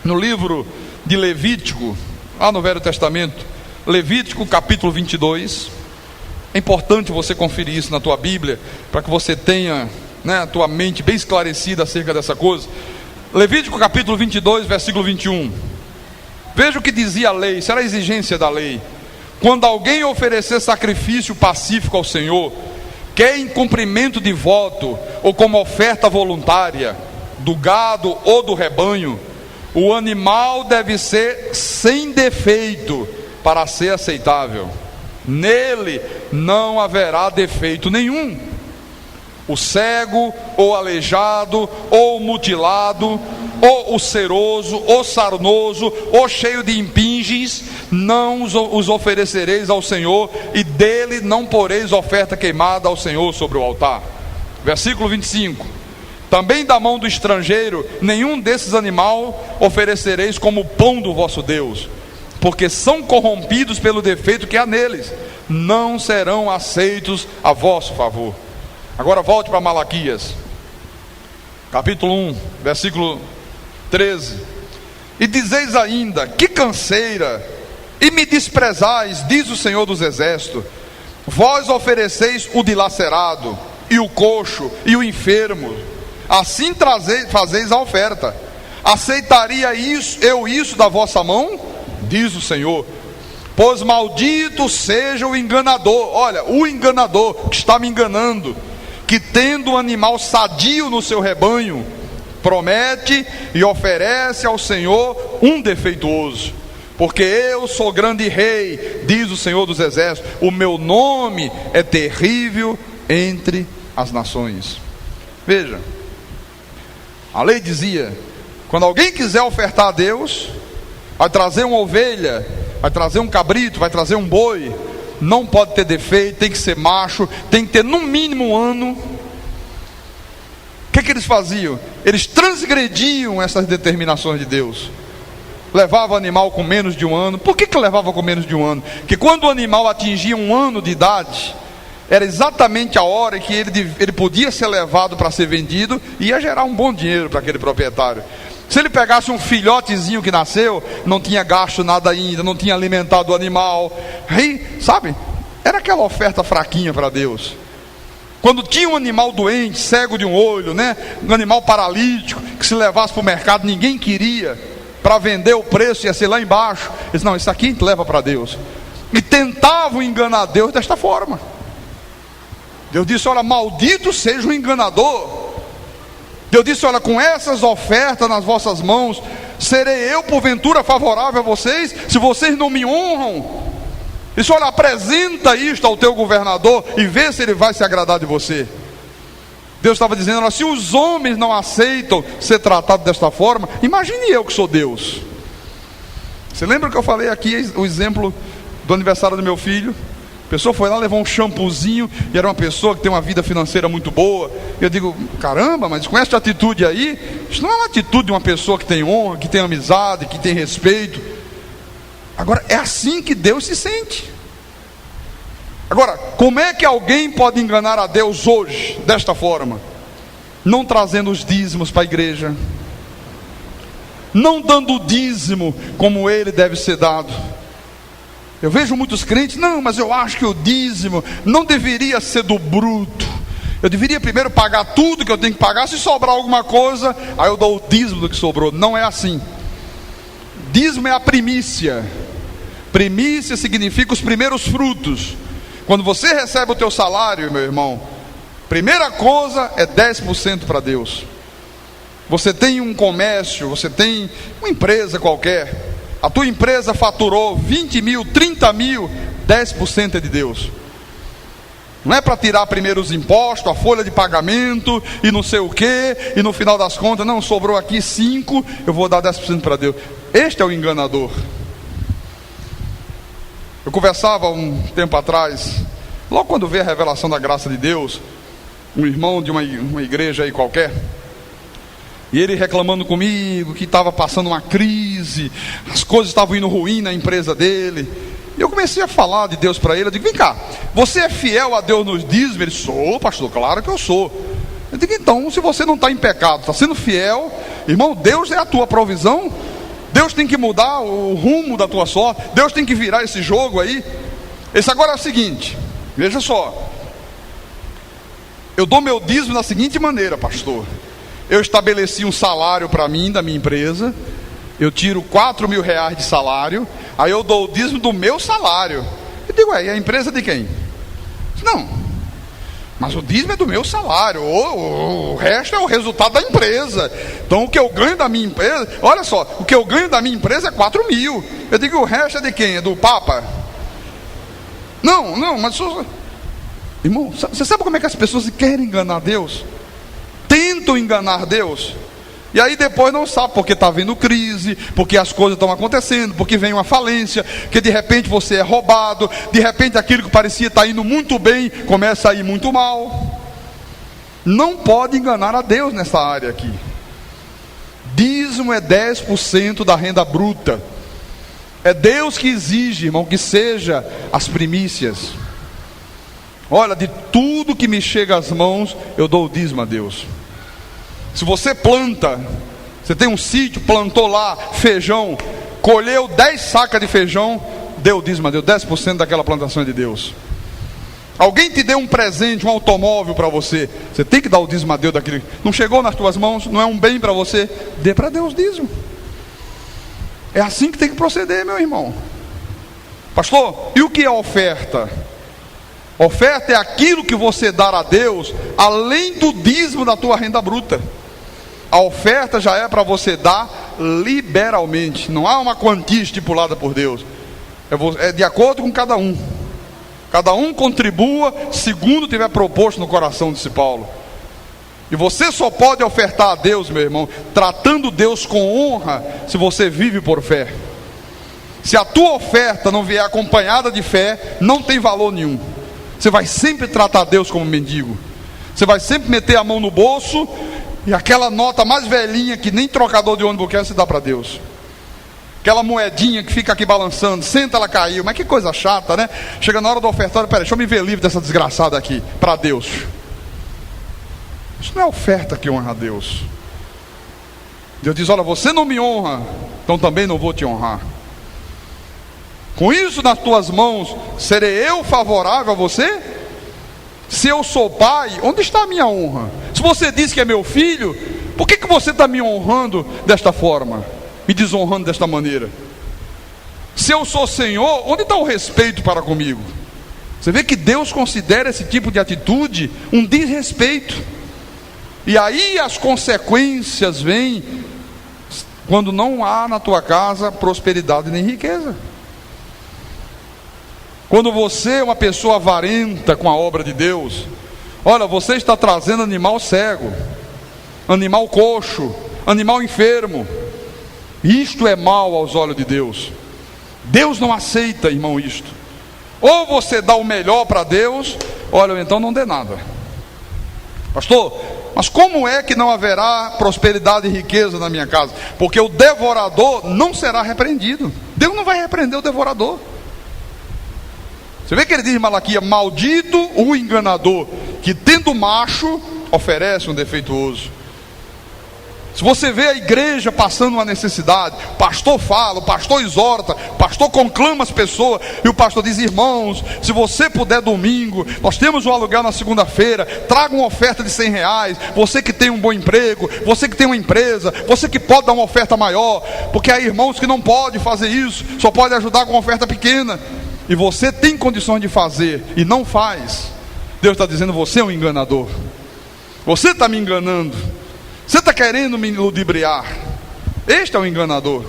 Speaker 2: no livro de Levítico, lá no Velho Testamento, Levítico capítulo 22. É importante você conferir isso na tua Bíblia, para que você tenha, a tua mente bem esclarecida acerca dessa coisa. Levítico capítulo 22, versículo 21. Veja o que dizia a lei, isso era a exigência da lei. Quando alguém oferecer sacrifício pacífico ao Senhor, quer em cumprimento de voto, ou como oferta voluntária, do gado ou do rebanho, o animal deve ser sem defeito, para ser aceitável. Nele não haverá defeito nenhum. O cego, ou aleijado, ou mutilado, ou o ceroso, ou sarnoso, ou cheio de impinges, não os oferecereis ao Senhor, e dele não poreis oferta queimada ao Senhor sobre o altar. Versículo 25: também da mão do estrangeiro nenhum desses animais oferecereis como pão do vosso Deus, porque são corrompidos pelo defeito que há neles, não serão aceitos a vosso favor. Agora volte para Malaquias, capítulo 1, versículo 13. E dizeis ainda: que canseira, e me desprezais, diz o Senhor dos Exércitos. Vós ofereceis o dilacerado, e o coxo, e o enfermo, assim fazeis a oferta. Aceitaria isso da vossa mão? Diz o Senhor. Pois maldito seja o enganador, olha, o enganador que está me enganando, que tendo um animal sadio no seu rebanho, promete e oferece ao Senhor um defeituoso. Porque eu sou grande rei, diz o Senhor dos Exércitos, o meu nome é terrível entre as nações. Veja, a lei dizia: quando alguém quiser ofertar a Deus, vai trazer uma ovelha, vai trazer um cabrito, vai trazer um boi, não pode ter defeito, tem que ser macho, tem que ter no mínimo um ano. O que eles faziam? Eles transgrediam essas determinações de Deus. Levava o animal com menos de um ano. Por que levava com menos de um ano? Porque quando o animal atingia um ano de idade, era exatamente a hora que ele podia ser levado para ser vendido, e ia gerar um bom dinheiro para aquele proprietário. Se ele pegasse um filhotezinho que nasceu, não tinha gasto nada ainda, não tinha alimentado o animal, aí, sabe, era aquela oferta fraquinha para Deus. Quando tinha um animal doente, cego de um olho, um animal paralítico, que se levasse para o mercado, ninguém queria, para vender o preço ia ser lá embaixo. Eles: não, isso aqui a gente leva para Deus. E tentavam enganar Deus desta forma. Deus disse: olha, maldito seja o enganador. Deus disse: olha, com essas ofertas nas vossas mãos, serei eu porventura favorável a vocês, se vocês não me honram? Ele disse: olha, apresenta isto ao teu governador e vê se ele vai se agradar de você. Deus estava dizendo: olha, se os homens não aceitam ser tratados desta forma, imagine eu que sou Deus. Você lembra que eu falei aqui o exemplo do aniversário do meu filho? A pessoa foi lá, levou um shampoozinho, e era uma pessoa que tem uma vida financeira muito boa. Eu digo: caramba, mas com essa atitude aí, isso não é uma atitude de uma pessoa que tem honra, que tem amizade, que tem respeito. Agora, é assim que Deus se sente. Agora, como é que alguém pode enganar a Deus hoje, desta forma? Não trazendo os dízimos para a igreja, não dando o dízimo como ele deve ser dado. Eu vejo muitos crentes: não, mas eu acho que o dízimo não deveria ser do bruto, Eu deveria primeiro pagar tudo que eu tenho que pagar. Se sobrar alguma coisa, aí eu dou o dízimo do que sobrou. Não é assim. Dízimo é a primícia. Primícia significa os primeiros frutos. Quando você recebe o teu salário, meu irmão, primeira coisa é 10% para Deus. Você tem um comércio, você tem uma empresa qualquer, a tua empresa faturou 20 mil, 30 mil, 10% é de Deus. Não é para tirar primeiro os impostos, a folha de pagamento e não sei o que, e no final das contas, não, sobrou aqui 5, eu vou dar 10% para Deus. Este é o enganador. Eu conversava um tempo atrás, logo quando veio a revelação da graça de Deus, um irmão de uma igreja aí qualquer, e ele reclamando comigo que estava passando uma crise, as coisas estavam indo ruim na empresa dele. E eu comecei a falar de Deus para ele. Eu digo, vem cá, você é fiel a Deus nos dízimos? Ele, sou, pastor, claro que eu sou. Eu digo, então, se você não está em pecado, está sendo fiel, irmão, Deus é a tua provisão. Deus tem que mudar o rumo da tua sorte. Deus tem que virar esse jogo aí. Esse agora é o seguinte, veja só, eu dou meu dízimo da seguinte maneira, pastor. Eu estabeleci um salário para mim, da minha empresa. Eu tiro 4 mil reais de salário. Aí eu dou o dízimo do meu salário. Eu digo, e a empresa de quem? Não, mas o dízimo é do meu salário. O resto é o resultado da empresa. Então o que eu ganho da minha empresa, olha só, o que eu ganho da minha empresa é 4 mil. Eu digo, o resto é de quem? É do Papa? Não, mas irmão, você sabe como é que as pessoas querem enganar Deus? Tentam enganar Deus, e aí depois não sabe porque está havendo crise, porque as coisas estão acontecendo, porque vem uma falência, que de repente você é roubado, de repente aquilo que parecia estar indo muito bem, começa a ir muito mal. Não pode enganar a Deus nessa área aqui. Dízimo é 10% da renda bruta. É Deus que exige, irmão, que seja as primícias. Olha, de tudo que me chega às mãos, eu dou o dízimo a Deus. Se você planta, você tem um sítio, plantou lá feijão, colheu 10 sacas de feijão, deu o dízimo a Deus, 10% daquela plantação é de Deus. Alguém te deu um presente, um automóvel para você, você tem que dar o dízimo a Deus daquele. Não chegou nas tuas mãos, não é um bem para você, dê para Deus dízimo. É assim que tem que proceder, meu irmão. Pastor, e o que é oferta? Oferta é aquilo que você dá a Deus, além do dízimo da tua renda bruta. A oferta já é para você dar liberalmente. Não há uma quantia estipulada por Deus. É de acordo com cada um. Cada um contribua segundo tiver proposto no coração, disse Paulo. E você só pode ofertar a Deus, meu irmão, tratando Deus com honra, se você vive por fé. Se a tua oferta não vier acompanhada de fé, não tem valor nenhum. Você vai sempre tratar Deus como mendigo. Você vai sempre meter a mão no bolso, e aquela nota mais velhinha que nem trocador de ônibus quer, você dá para Deus. Aquela moedinha que fica aqui balançando, senta, ela caiu. Mas que coisa chata, né? Chega na hora do ofertório, peraí, deixa eu me ver livre dessa desgraçada aqui, para Deus. Isso não é oferta que honra a Deus. Deus diz, olha, você não me honra, então também não vou te honrar. Com isso nas tuas mãos, serei eu favorável a você? Se eu sou pai, onde está a minha honra? Se você diz que é meu filho, por que você está me honrando desta forma? Me desonrando desta maneira? Se eu sou Senhor, onde está o respeito para comigo? Você vê que Deus considera esse tipo de atitude um desrespeito. E aí as consequências vêm quando não há na tua casa prosperidade nem riqueza. Quando você é uma pessoa avarenta com a obra de Deus, olha, você está trazendo animal cego, animal coxo, animal enfermo. Isto é mal aos olhos de Deus. Deus não aceita, irmão, isto. Ou você dá o melhor para Deus, olha, ou então não dê nada. Pastor, mas como é que não haverá prosperidade e riqueza na minha casa? Porque o devorador não será repreendido. Deus não vai repreender o devorador. Você vê que ele diz em Malaquias, maldito o enganador, que tendo macho, oferece um defeituoso. Se você vê a igreja passando uma necessidade, o pastor fala, o pastor exorta, o pastor conclama as pessoas, e o pastor diz: irmãos, se você puder domingo, nós temos um aluguel na segunda-feira, traga uma oferta de R$100, você que tem um bom emprego, você que tem uma empresa, você que pode dar uma oferta maior, porque há irmãos que não podem fazer isso, só pode ajudar com uma oferta pequena, e você tem condições de fazer, e não faz. Deus está dizendo: você é um enganador, você está me enganando, você está querendo me ludibriar. Este é o enganador.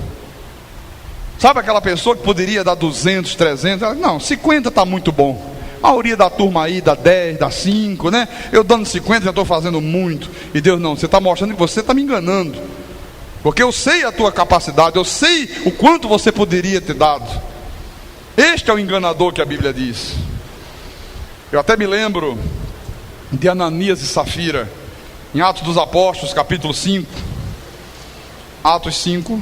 Speaker 2: Sabe aquela pessoa que poderia dar 200, 300? Ela, não, 50 está muito bom. A maioria da turma aí dá 10, dá 5, né? Eu dando 50 já estou fazendo muito. E Deus: não, você está mostrando que você está me enganando, porque eu sei a tua capacidade, eu sei o quanto você poderia ter dado. Este é o enganador que a Bíblia diz. Eu até me lembro de Ananias e Safira, em Atos dos Apóstolos, capítulo 5. Atos 5.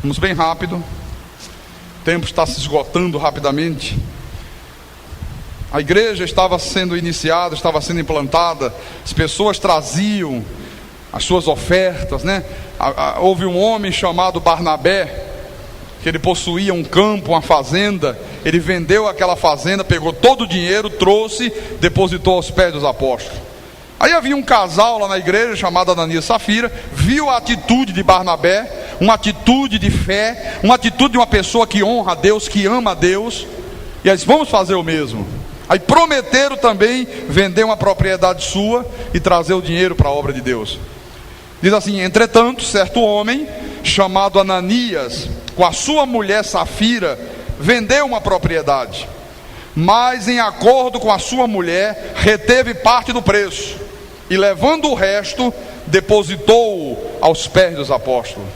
Speaker 2: Vamos bem rápido. O tempo está se esgotando rapidamente. A igreja estava sendo iniciada, estava sendo implantada. As pessoas traziam as suas ofertas, né? Houve um homem chamado Barnabé, que ele possuía um campo, uma fazenda. Ele vendeu aquela fazenda, pegou todo o dinheiro, trouxe, depositou aos pés dos apóstolos. Aí havia um casal lá na igreja chamado Ananias e Safira, viu a atitude de Barnabé, uma atitude de fé, uma atitude de uma pessoa que honra a Deus, que ama a Deus, e eles: vamos fazer o mesmo. Aí prometeram também vender uma propriedade sua e trazer o dinheiro para a obra de Deus. Diz assim: entretanto, certo homem chamado Ananias, com a sua mulher Safira, vendeu uma propriedade, mas em acordo com a sua mulher, reteve parte do preço, e levando o resto, depositou-o aos pés dos apóstolos.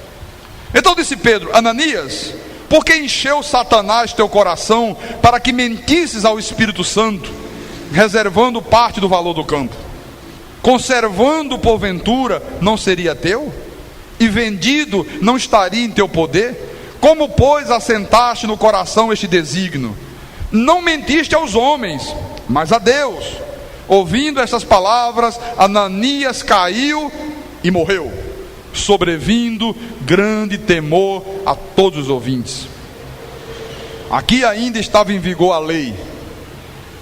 Speaker 2: Então disse Pedro: Ananias, por que encheu Satanás teu coração para que mentisses ao Espírito Santo, reservando parte do valor do campo? Conservando porventura não seria teu? E vendido não estaria em teu poder? Como, pois, assentaste no coração este desígnio? Não mentiste aos homens, mas a Deus. Ouvindo estas palavras, Ananias caiu e morreu, sobrevindo grande temor a todos os ouvintes. Aqui ainda estava em vigor a lei,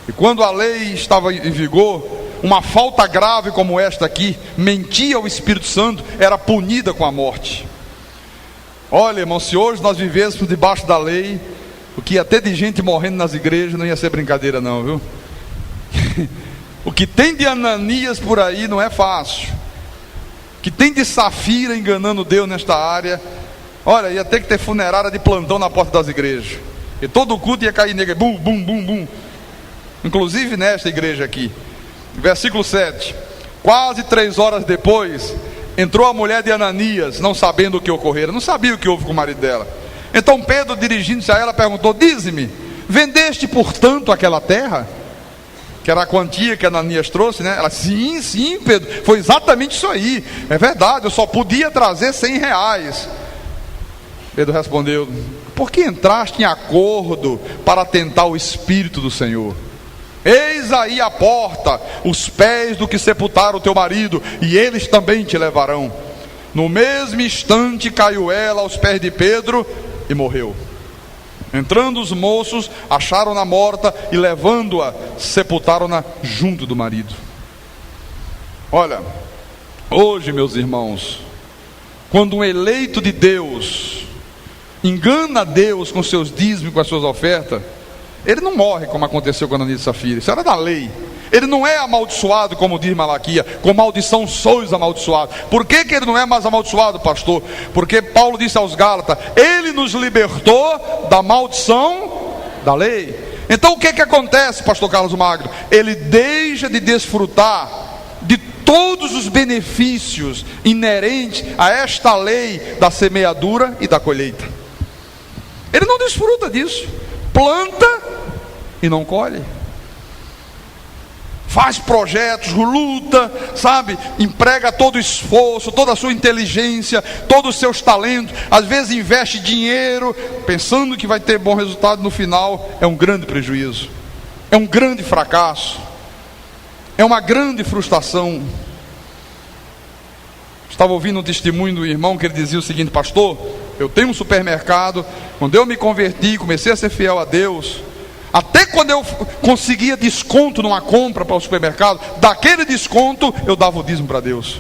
Speaker 2: e quando a lei estava em vigor, uma falta grave como esta aqui, mentir ao Espírito Santo, era punida com a morte. Olha, irmão, se hoje nós vivêssemos debaixo da lei, o que ia ter de gente morrendo nas igrejas não ia ser brincadeira não, viu? O que tem de Ananias por aí não é fácil. O que tem de Safira enganando Deus nesta área, olha, ia ter que ter funerária de plantão na porta das igrejas, e todo o culto ia cair nele, bum, bum, bum, bum. Inclusive nesta igreja aqui. Versículo 7. Quase 3 horas depois, entrou a mulher de Ananias, não sabendo o que ocorrera, não sabia o que houve com o marido dela. Então Pedro, dirigindo-se a ela, perguntou: dize-me, vendeste portanto aquela terra? Que era a quantia que Ananias trouxe, né? Ela: sim, sim, Pedro, foi exatamente isso aí. É verdade, eu só podia trazer R$100. Pedro respondeu: por que entraste em acordo para tentar o Espírito do Senhor? Eis aí a porta, os pés do que sepultaram o teu marido, e eles também te levarão. No mesmo instante caiu ela aos pés de Pedro e morreu. Entrando os moços, acharam-na morta e, levando-a, sepultaram-na junto do marido. Olha, hoje, meus irmãos, quando um eleito de Deus engana Deus com seus dízimos, com as suas ofertas, ele não morre como aconteceu com Ananias e Safira. Isso era da lei. Ele não é amaldiçoado, como diz Malaquia: com maldição sois amaldiçoados. Por que ele não é mais amaldiçoado, pastor? Porque Paulo disse aos Gálatas: ele nos libertou da maldição da lei. Então o que acontece, pastor Carlos Magno? Ele deixa de desfrutar de todos os benefícios inerentes a esta lei da semeadura e da colheita. Ele não desfruta disso. Planta e não colhe. Faz projetos, luta, sabe? Emprega todo o esforço, toda a sua inteligência, todos os seus talentos. Às vezes investe dinheiro, pensando que vai ter bom resultado, no final é um grande prejuízo. É um grande fracasso. É uma grande frustração. Estava ouvindo um testemunho do irmão que ele dizia o seguinte: pastor, eu tenho um supermercado, quando eu me converti, comecei a ser fiel a Deus, até quando eu conseguia desconto numa compra para o supermercado, daquele desconto eu dava o dízimo para Deus.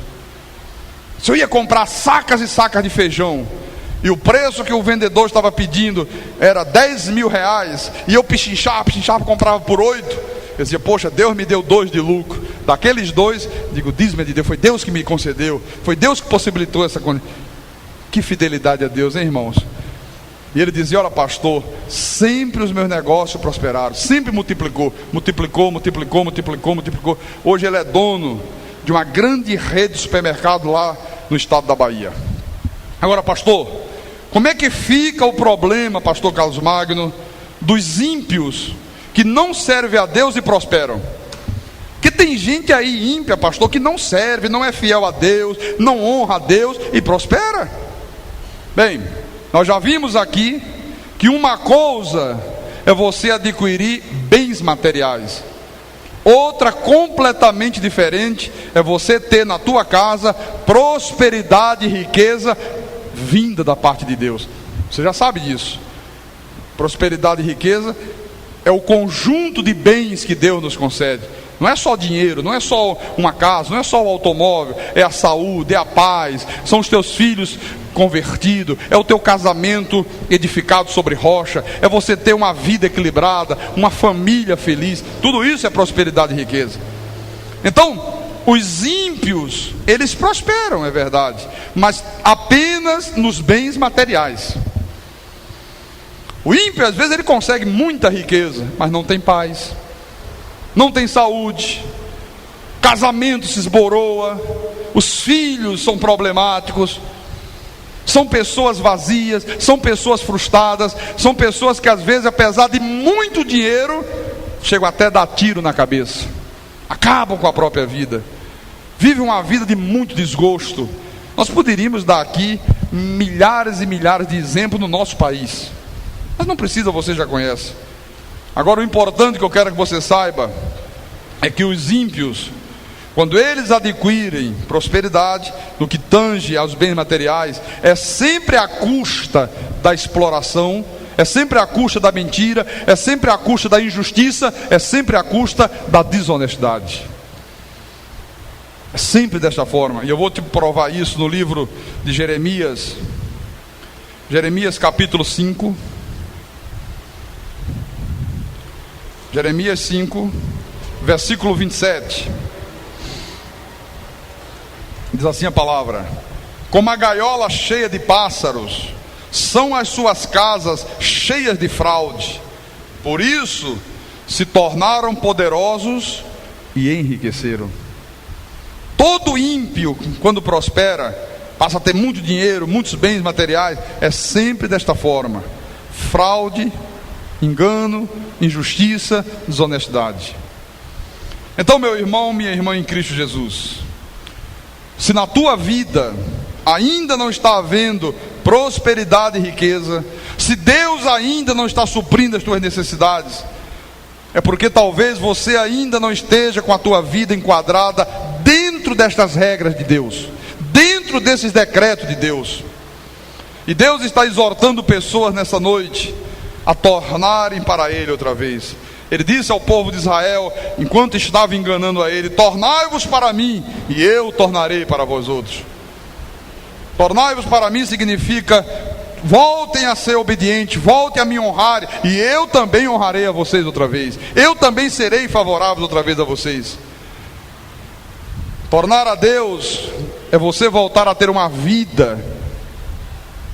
Speaker 2: Se eu ia comprar sacas e sacas de feijão, e o preço que o vendedor estava pedindo era 10 mil reais, e eu pichinchava, comprava por 8, eu dizia: poxa, Deus me deu 2 de lucro. Daqueles 2, digo, dízimo é de Deus, foi Deus que me concedeu, foi Deus que possibilitou essa coisa. Que fidelidade a Deus, hein, irmãos? E ele dizia: olha, pastor, sempre os meus negócios prosperaram, sempre multiplicou. Hoje ele é dono de uma grande rede de supermercado lá no estado da Bahia. Agora, pastor, como é que fica o problema, pastor Carlos Magno, dos ímpios que não servem a Deus e prosperam? Porque tem gente aí ímpia, pastor, que não serve, não é fiel a Deus, não honra a Deus e prospera. Bem, nós já vimos aqui que uma coisa é você adquirir bens materiais, outra completamente diferente é você ter na tua casa prosperidade e riqueza vinda da parte de Deus. Você já sabe disso. Prosperidade e riqueza é o conjunto de bens que Deus nos concede. Não é só dinheiro, não é só uma casa, não é só o automóvel, é a saúde, é a paz, são os teus filhos convertidos, é o teu casamento edificado sobre rocha, é você ter uma vida equilibrada, uma família feliz. Tudo isso é prosperidade e riqueza. Então, os ímpios, eles prosperam, é verdade, mas apenas nos bens materiais. O ímpio, às vezes, ele consegue muita riqueza, mas não tem paz, não tem saúde, casamento se esboroa, os filhos são problemáticos, são pessoas vazias, são pessoas frustradas, são pessoas que às vezes, apesar de muito dinheiro, chegam até a dar tiro na cabeça, acabam com a própria vida, vivem uma vida de muito desgosto. Nós poderíamos dar aqui milhares e milhares de exemplos no nosso país, mas não precisa, você já conhece. Agora, o importante que eu quero que você saiba é que os ímpios, quando eles adquirem prosperidade no que tange aos bens materiais, é sempre à custa da exploração, é sempre à custa da mentira, é sempre à custa da injustiça, é sempre à custa da desonestidade. É sempre desta forma. E eu vou te provar isso no livro de Jeremias, Jeremias capítulo 5. Jeremias 5, versículo 27. Diz assim a palavra: como a gaiola cheia de pássaros, são as suas casas cheias de fraude, por isso se tornaram poderosos e enriqueceram. Todo ímpio, quando prospera, passa a ter muito dinheiro, muitos bens materiais, é sempre desta forma: fraude, engano, injustiça, desonestidade. Então, meu irmão, minha irmã em Cristo Jesus, se na tua vida ainda não está havendo prosperidade e riqueza, se Deus ainda não está suprindo as tuas necessidades, é porque talvez você ainda não esteja com a tua vida enquadrada dentro destas regras de Deus, dentro desses decretos de Deus. E Deus está exortando pessoas nessa noite a tornarem para Ele outra vez. Ele disse ao povo de Israel, enquanto estava enganando a ele: tornai-vos para mim, e eu tornarei para vós outros. Tornai-vos para mim significa: voltem a ser obedientes, voltem a me honrar, e eu também honrarei a vocês outra vez, eu também serei favorável outra vez a vocês. Tornar a Deus é você voltar a ter uma vida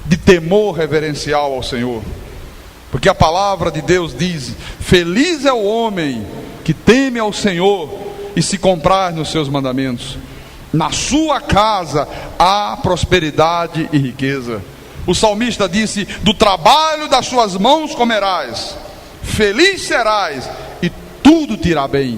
Speaker 2: de temor reverencial ao Senhor. Porque a palavra de Deus diz: feliz é o homem que teme ao Senhor e se compraz nos seus mandamentos. Na sua casa há prosperidade e riqueza. O salmista disse: do trabalho das suas mãos comerás, feliz serás e tudo te irá bem.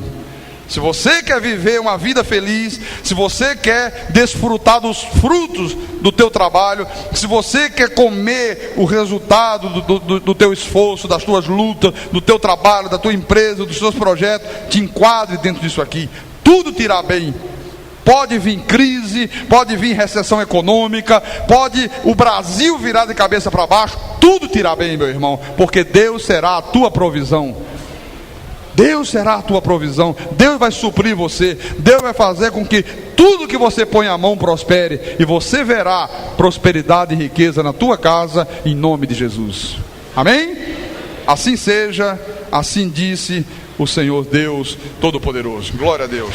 Speaker 2: Se você quer viver uma vida feliz, se você quer desfrutar dos frutos do teu trabalho, se você quer comer o resultado do teu esforço, das tuas lutas, do teu trabalho, da tua empresa, dos teus projetos, te enquadre dentro disso aqui. Tudo te irá bem. Pode vir crise, pode vir recessão econômica, pode o Brasil virar de cabeça para baixo, tudo te irá bem, meu irmão, porque Deus será a tua provisão. Deus será a tua provisão. Deus vai suprir você. Deus vai fazer com que tudo que você põe a mão prospere, e você verá prosperidade e riqueza na tua casa, em nome de Jesus. Amém? Assim seja, assim disse o Senhor Deus Todo-Poderoso. Glória a Deus.